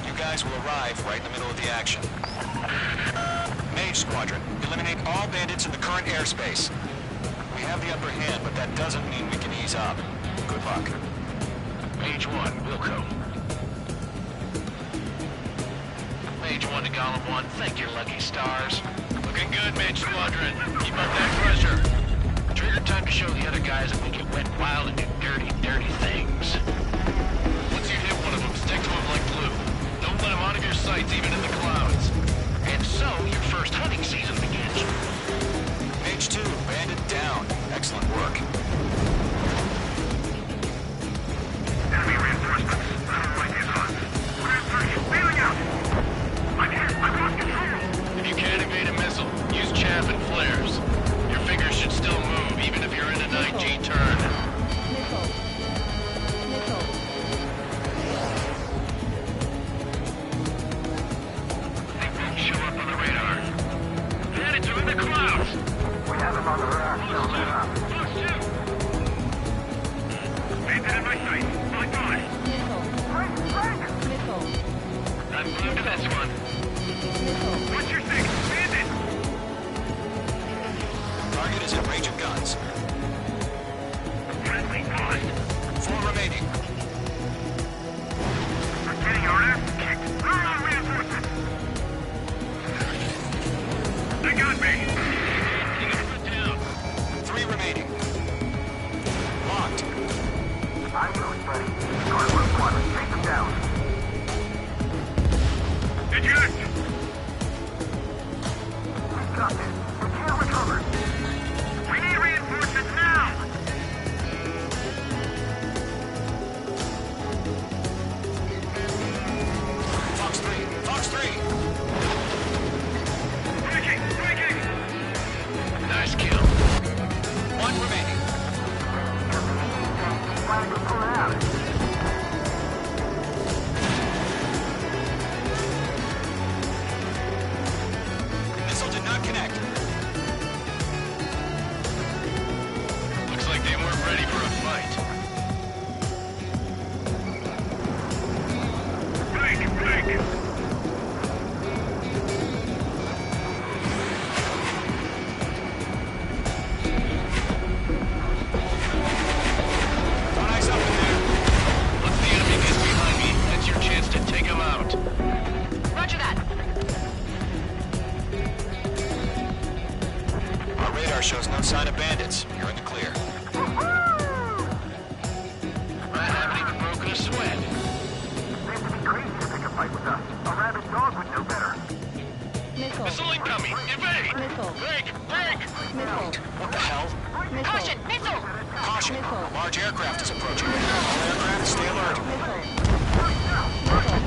You guys will arrive right in the middle of the action. Mage Squadron, eliminate all bandits in the current airspace. We have the upper hand, but that doesn't mean we can ease up. Good luck. Mage 1, Wilco. Mage 1 to Golem 1, thank your lucky stars. Looking good, Mage Squadron. Keep up that pressure. Trigger time to show the other guys that we can wet wild and do dirty, dirty things. Once you hit one of them, stick to him like glue. Don't let him out of your sights, even in the clouds. And so, your first hunting season begins. Mage 2, bandit down. Excellent work. Enemy reinforcements. I don't like these hunts. We're bailing out. I'm hit. I've lost control. If you can't evade a missile, use chaff and flares. Your fingers should still move, even if you're in a 9G turn. Missile. Missile. They won't show up on the radar. Bandits are in the clouds. We have them on the radar. Show them up. Close two. Bandit in my sight. My God. Missile. Missile. I'm glued to this one. Missile. What's your thing? Bandit! Target is in range of guns. Friendly lost. 4 remaining. We're getting our ass kicked. Run on reinforcements. They got me. Taking a foot down. 3 remaining. Locked. I'm going, buddy. Cargo squadron, take them down. Eject! We got this. We can't recover. We need reinforcements now! Fox 3. Fox 3. Breaking! Breaking! Nice kill. 1 remaining. Why did you pull out? Missile did not connect. Looks like they weren't ready for a fight. Break! Break! Don't ice up in there. Once the enemy gets behind me, that's your chance to take him out. Roger that. Our radar shows no sign of bandits. You're in the clear. I haven't even broken a sweat. Seems to be crazy to pick a fight with us. A rabid dog would know better. Missile. Missile incoming! Evade! Missile. Break! Break! Missile. What the hell? Missile. Caution! Missile! Caution! Missile. A large aircraft is approaching. All aircraft, stay alert. Missile. Missile.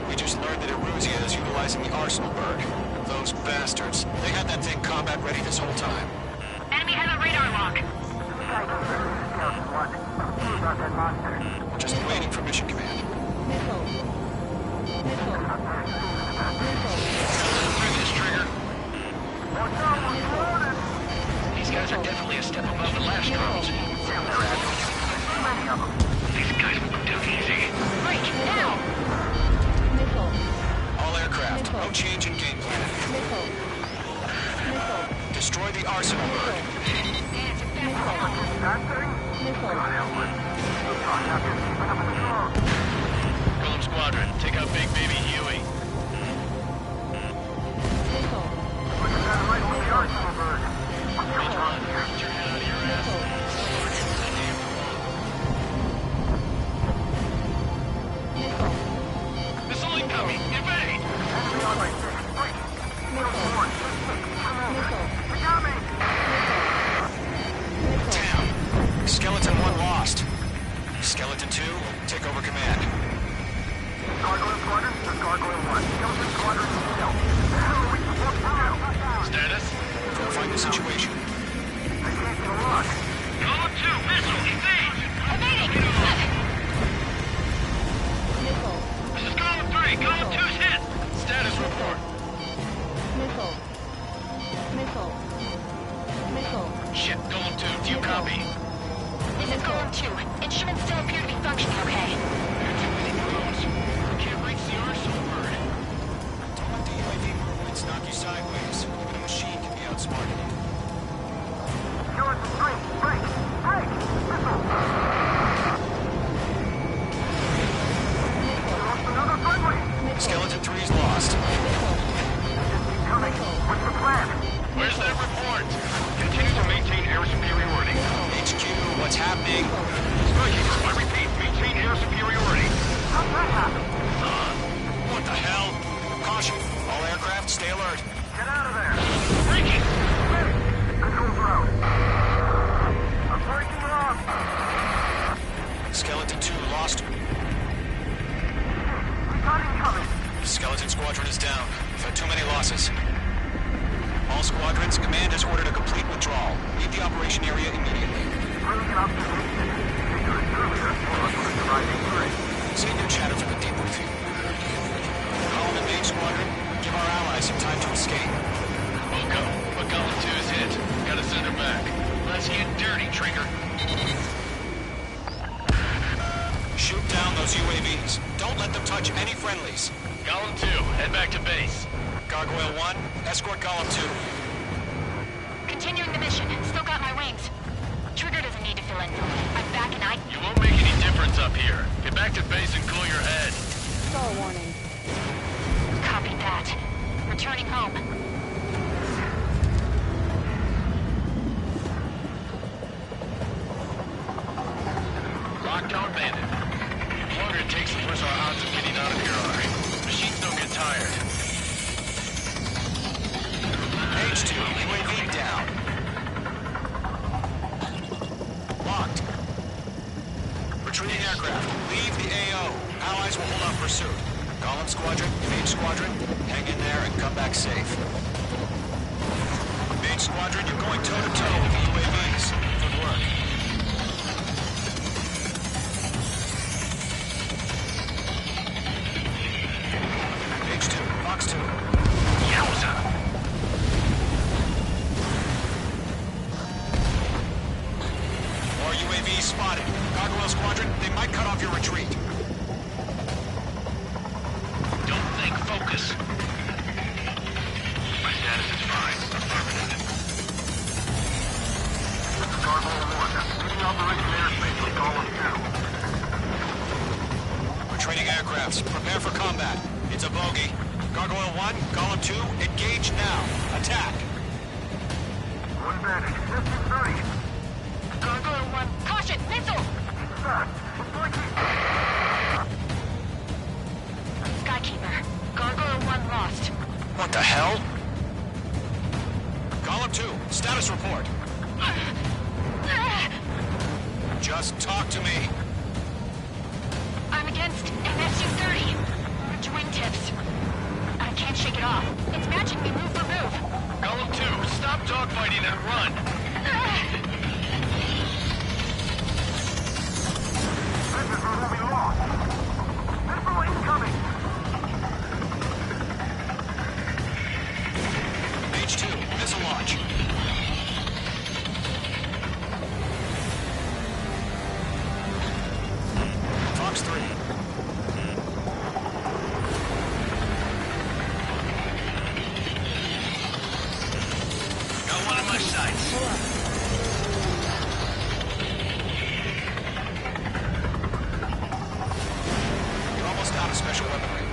We just learned that Eruzia is utilizing the Arsenal bird. Those bastards. They had that thing combat ready this whole time. Enemy has a radar lock. We're just waiting for mission command. Missile. Missile. Missile. Through this trigger. These guys are definitely a step above the last drones. These guys won't do easy. Break! Now! Missile. All aircraft, Missile. no change in game plan. Missile. Missile. Destroy the Arsenal bird. Missile. Golem Squadron, take out Big Baby Huey. Missile. Ultron, get your head out of your ass. Missile. Missile incoming! Evade! Damn. Skeleton 1 lost. Skeleton 2, take over command. Gargoyle Squadron to Gargoyle 1. Skeleton Squadron to stealth. Status? Verifying the situation. I can't get a lock. Golem 2, missile, evade! Evading! Shit, Golem 2, do you copy? This is Golem 2. Instruments still appear to be functioning okay. Too many drones. Can't reach the arsenal bird. Don't let the UAV movements knock you sideways. Even a machine can be outsmarted. Skeleton 3, break! Break! Missile! Lost another friendly! Skeleton 3's lost. Coming. What's the plan? Where's that report? Continue to maintain air superiority. HQ, what's happening? Strikers, I repeat, maintain air superiority. How'd that happen? What the hell? Caution. All aircraft, stay alert. Get out of there! Breaking! Control's out. I'm breaking it off! Skeleton 2 lost. We got incoming! Skeleton Squadron is down. We've had too many losses. All squadrons, command has ordered a complete withdrawal. Leave the operation area immediately. Brilliant observation. Dangerous earlier, or us with a surviving three. Save your chatter for the debriefing. Column and main squadron, give our allies some time to escape. Wilco, but Golem 2 is hit. Gotta send her back. Let's get dirty, Trigger. Shoot down those UAVs. Don't let them touch any friendlies. Golem 2, head back to base. Gargoyle 1, escort Column 2. Continuing the mission. Still got my wings. Trigger doesn't need to fill in for me. I'm back and I... You won't make any difference up here. Get back to base and cool your head. Star warning. Copy that. Returning home. Lockdown bandit. The longer it takes, the worse our odds of getting out of here are. Machines don't get tired. H2, UAV down. Locked. Retreating aircraft. Leave the AO. Allies will hold off pursuit. Column Squadron, Main Squadron, hang in there and come back safe. Main Squadron, you're going toe-to-toe with the UAVs. Good work. H2, Fox 2. Yowza! More UAVs spotted. Gargoyle Squadron, they might cut off your retreat. Don't think, focus. My status is fine. Affirmative. Gargoyle 1, leading Operation Airspace with Golem 2. Retreating aircrafts, prepare for combat. It's a bogey. Gargoyle 1, Golem 2, engage now. Attack. One bandit, distance 30. Gargoyle 1. Caution! Missile! Fast. It's breaking. Skykeeper. Gargoyle 1 lost. What the hell? Golem 2, status report. Just talk to me. I'm against an SU-30. Wingtips. I can't shake it off. It's matching me move for move. Golem 2, stop dogfighting and run. This is where we lost. Missile incoming. H2, missile launch. Fox 3. Got one of my sights. You're almost out of special weaponry.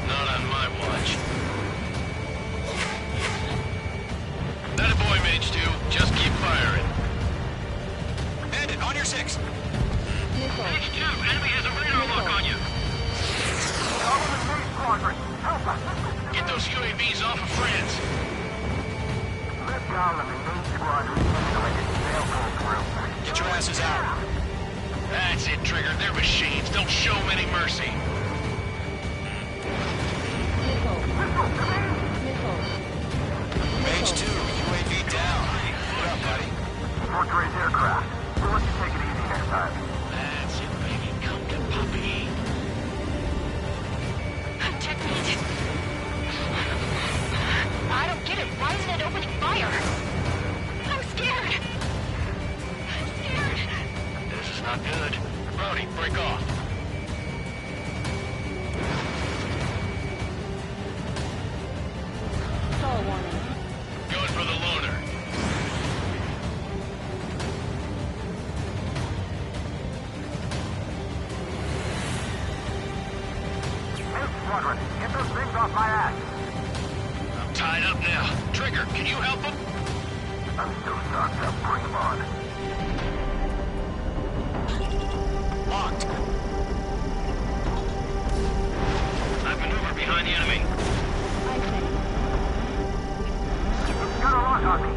Not on my watch. That a boy, Mage 2. Just keep firing. Bandit, on your 6. Mage 2, enemy has a radar lock on you. Golem and Main Squadron, help us. Get those UAVs off of France. Let Golem and Main Squadron like a sail go through. Get your asses out. That's it, Trigger. They're machines. Don't show them any mercy. Missile. Missile, Missile. Mage 2, UAV down. What up, buddy? Fort Gray's aircraft. We'll let you take it easy next time. That's it, baby. Come to puppy. Technique. Line up now. Trigger, can you help him? I'm still stocked up. Bring them on. Locked. I've maneuvered behind the enemy. Got a lock on me.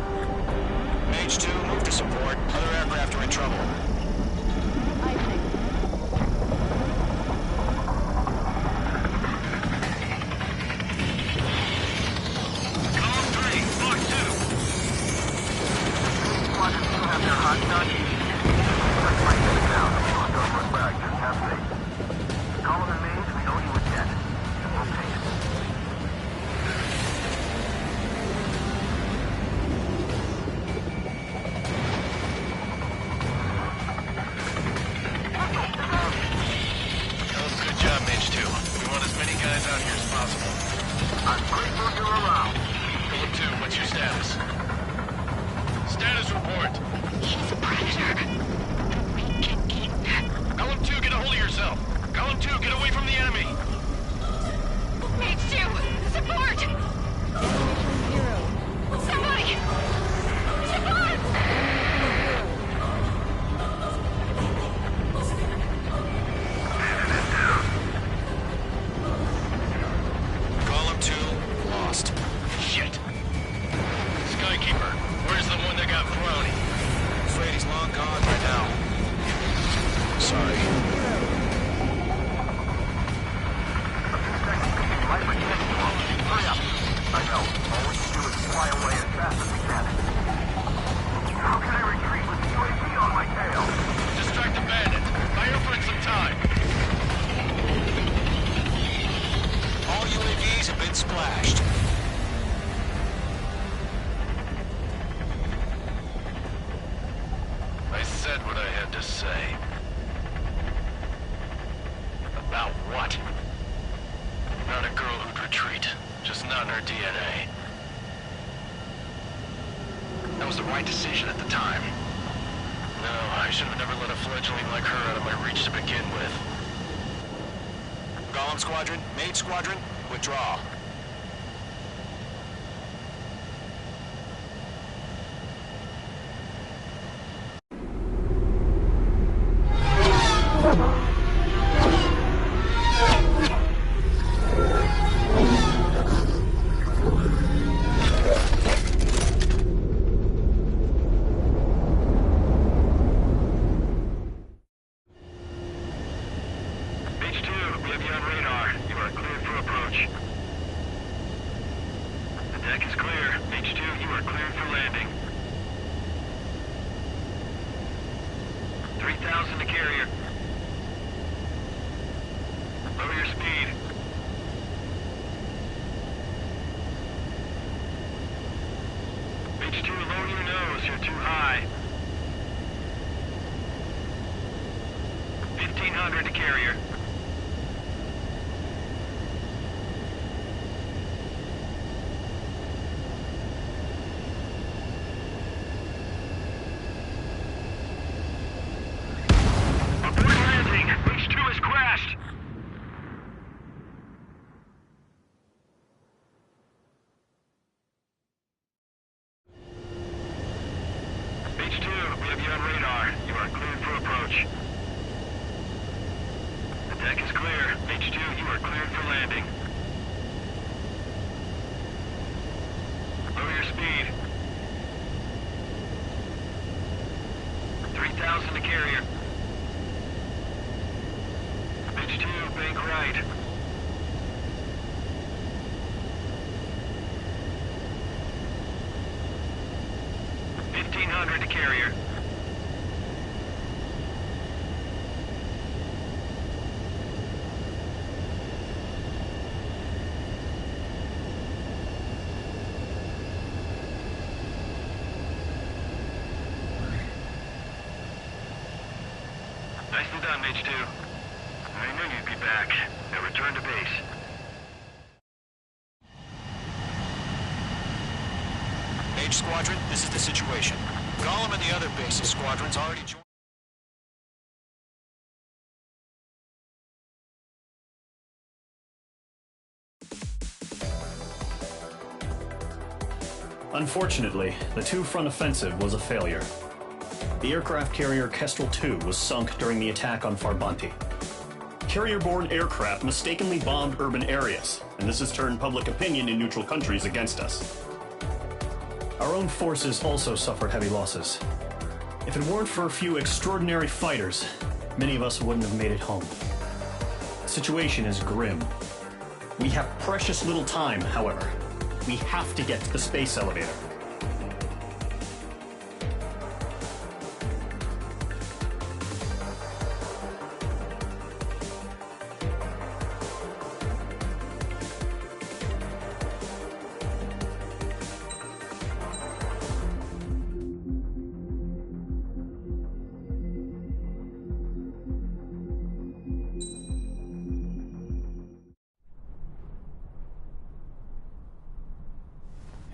Mage 2, move to support. Other aircraft are in trouble. Column 3, Mark 2. Squadron still have their hot touch. Let's fight this down. Don't look back. Just have faith. Column and Mage, we owe you a debt. And we'll pay it. Good job, Mage 2. We want as many guys out here as possible. I'm grateful you're around. Column 2, what's your status? Status report. He's a predator. We can eat that. Column 2, get a hold of yourself. Column 2, get away from the enemy. Mage 2, support! Somebody! Support! Column 2, lost. Shit. Skykeeper, where's the one that got thrown? Afraid he's long gone by now. Sorry. Hurry up. I know. All we can do is fly away as fast as we can. How can I retreat with the UAV on my tail? Distract the bandit. Buy your friend some time. All UAVs have been splashed. I said what I had to say. About what? Not a girl who'd retreat. Just not in her DNA. That was the right decision at the time. No, I should have never let a fledgling like her out of my reach to begin with. Golem Squadron, Mage Squadron, withdraw. Mage 2, we have you on radar. You are cleared for approach. The deck is clear. Mage 2, you are cleared for landing. 3,000 to carrier. Lower your speed. Mage 2, lower your nose. You're too high. 1,500 to carrier. Abort landing! Mage 2 has crashed! Mage 2, we have you on radar. You are cleared for approach. The deck is clear. Mage 2, you are cleared for landing. Lower your speed. 3,000 to carrier. Mage 2, bank right. $1,500 to carrier. Nicely done, Mage 2. I knew you'd be back. Now return to base. Mage Squadron, this is the situation. Golem and the other bases squadrons already joined. Unfortunately, the two-front offensive was a failure. The aircraft carrier Kestrel II was sunk during the attack on Farbanti. Carrier-borne aircraft mistakenly bombed urban areas, and this has turned public opinion in neutral countries against us. Our own forces also suffered heavy losses. If it weren't for a few extraordinary fighters, many of us wouldn't have made it home. The situation is grim. We have precious little time, however. We have to get to the space elevator.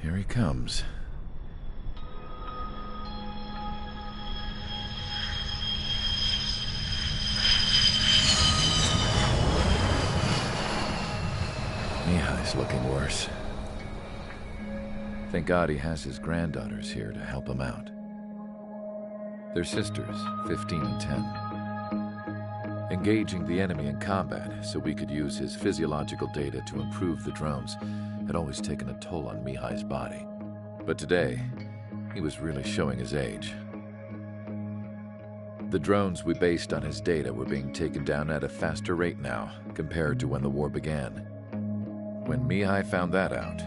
Here he comes. Mihai's looking worse. Thank God he has his granddaughters here to help him out. They're sisters, 15 and 10. Engaging the enemy in combat so we could use his physiological data to improve the drones had always taken a toll on Mihai's body. But today, he was really showing his age. The drones we based on his data were being taken down at a faster rate now compared to when the war began. When Mihai found that out,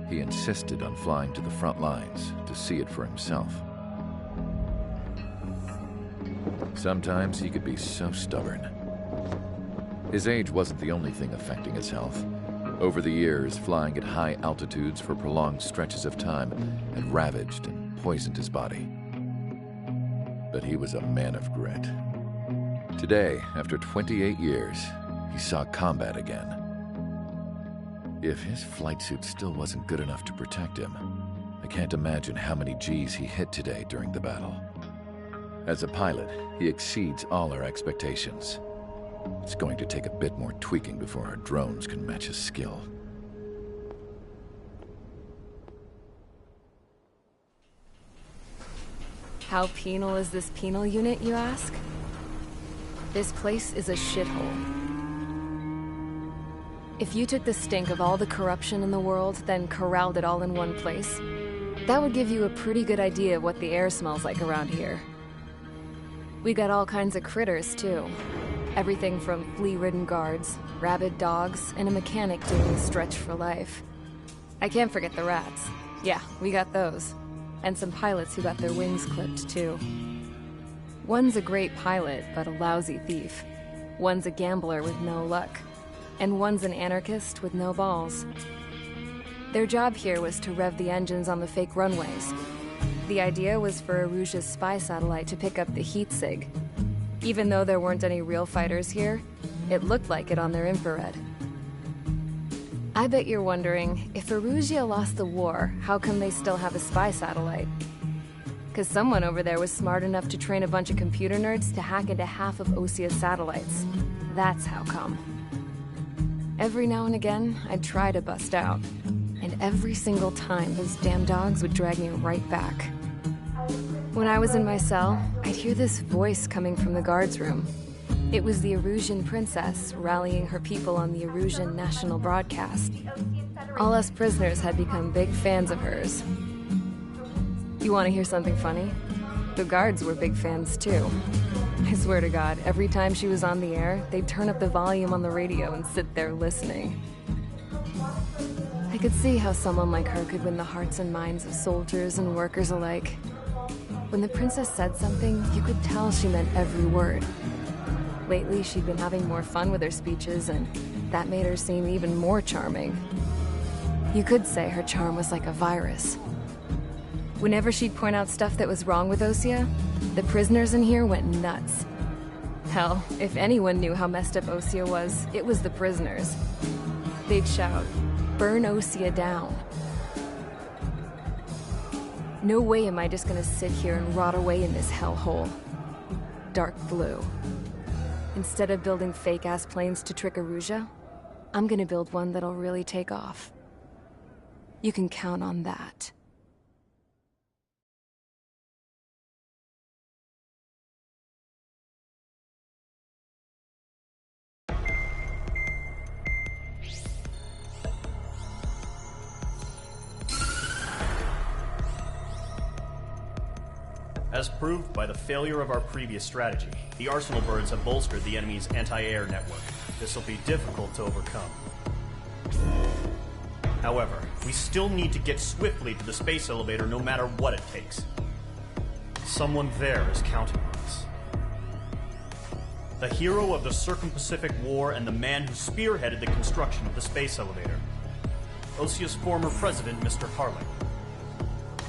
he insisted on flying to the front lines to see it for himself. Sometimes he could be so stubborn. His age wasn't the only thing affecting his health. Over the years, flying at high altitudes for prolonged stretches of time had ravaged and poisoned his body. But he was a man of grit. Today, after 28 years, he saw combat again. If his flight suit still wasn't good enough to protect him, I can't imagine how many G's he hit today during the battle. As a pilot, he exceeds all our expectations. It's going to take a bit more tweaking before our drones can match his skill. How penal is this penal unit, you ask? This place is a shithole. If you took the stink of all the corruption in the world, then corralled it all in one place, that would give you a pretty good idea of what the air smells like around here. We got all kinds of critters, too. Everything from flea-ridden guards, rabid dogs, and a mechanic doing the stretch for life. I can't forget the rats. Yeah, we got those. And some pilots who got their wings clipped, too. One's a great pilot, but a lousy thief. One's a gambler with no luck. And one's an anarchist with no balls. Their job here was to rev the engines on the fake runways. The idea was for Erusia's spy satellite to pick up the heat sig. Even though there weren't any real fighters here, it looked like it on their infrared. I bet you're wondering, if Erusia lost the war, how come they still have a spy satellite? Because someone over there was smart enough to train a bunch of computer nerds to hack into half of Osia's satellites. That's how come. Every now and again, I'd try to bust out. And every single time, those damn dogs would drag me right back. When I was in my cell, I'd hear this voice coming from the guards room. It was the Erusian princess rallying her people on the Erusian national broadcast. All us prisoners had become big fans of hers. You want to hear something funny? The guards were big fans too. I swear to God, every time she was on the air, they'd turn up the volume on the radio and sit there listening. I could see how someone like her could win the hearts and minds of soldiers and workers alike. When the princess said something, you could tell she meant every word. Lately, she'd been having more fun with her speeches, and that made her seem even more charming. You could say her charm was like a virus. Whenever she'd point out stuff that was wrong with Osia, the prisoners in here went nuts. Hell, if anyone knew how messed up Osia was, it was the prisoners. They'd shout, "Burn Osia down." No way am I just gonna sit here and rot away in this hellhole. Dark blue. Instead of building fake-ass planes to trick Erusia, I'm gonna build one that'll really take off. You can count on that. As proved by the failure of our previous strategy, the Arsenal birds have bolstered the enemy's anti-air network. This will be difficult to overcome. However, we still need to get swiftly to the space elevator no matter what it takes. Someone there is counting on us. The hero of the Circum-Pacific War and the man who spearheaded the construction of the space elevator. Osia's former president, Mr. Harling.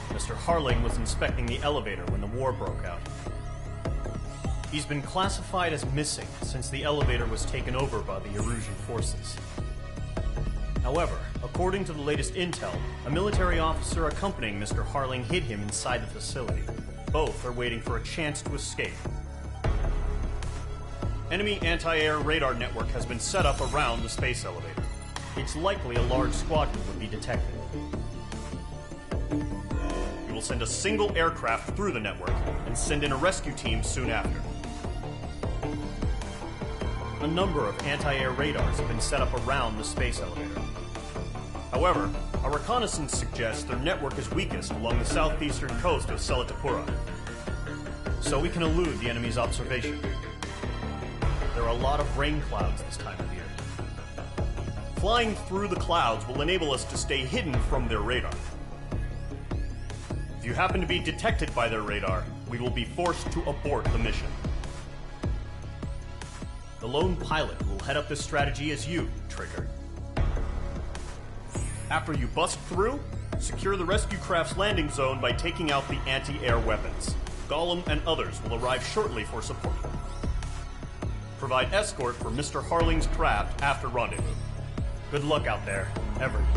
Mr. Harling was inspecting the elevator when the war broke out. He's been classified as missing since the elevator was taken over by the Erusian forces. However, according to the latest intel, a military officer accompanying Mr. Harling hid him inside the facility. Both are waiting for a chance to escape. Enemy anti-air radar network has been set up around the space elevator. It's likely a large squadron would be detected. We will send a single aircraft through the network and send in a rescue team soon after. A number of anti-air radars have been set up around the space elevator. However, our reconnaissance suggests their network is weakest along the southeastern coast of Selatapura, so we can elude the enemy's observation. There are a lot of rain clouds this time of year. Flying through the clouds will enable us to stay hidden from their radar. If you happen to be detected by their radar, we will be forced to abort the mission. The lone pilot will head up this strategy as you, Trigger. After you bust through, secure the rescue craft's landing zone by taking out the anti-air weapons. Gollum and others will arrive shortly for support. Provide escort for Mr. Harling's craft after rendezvous. Good luck out there, everyone.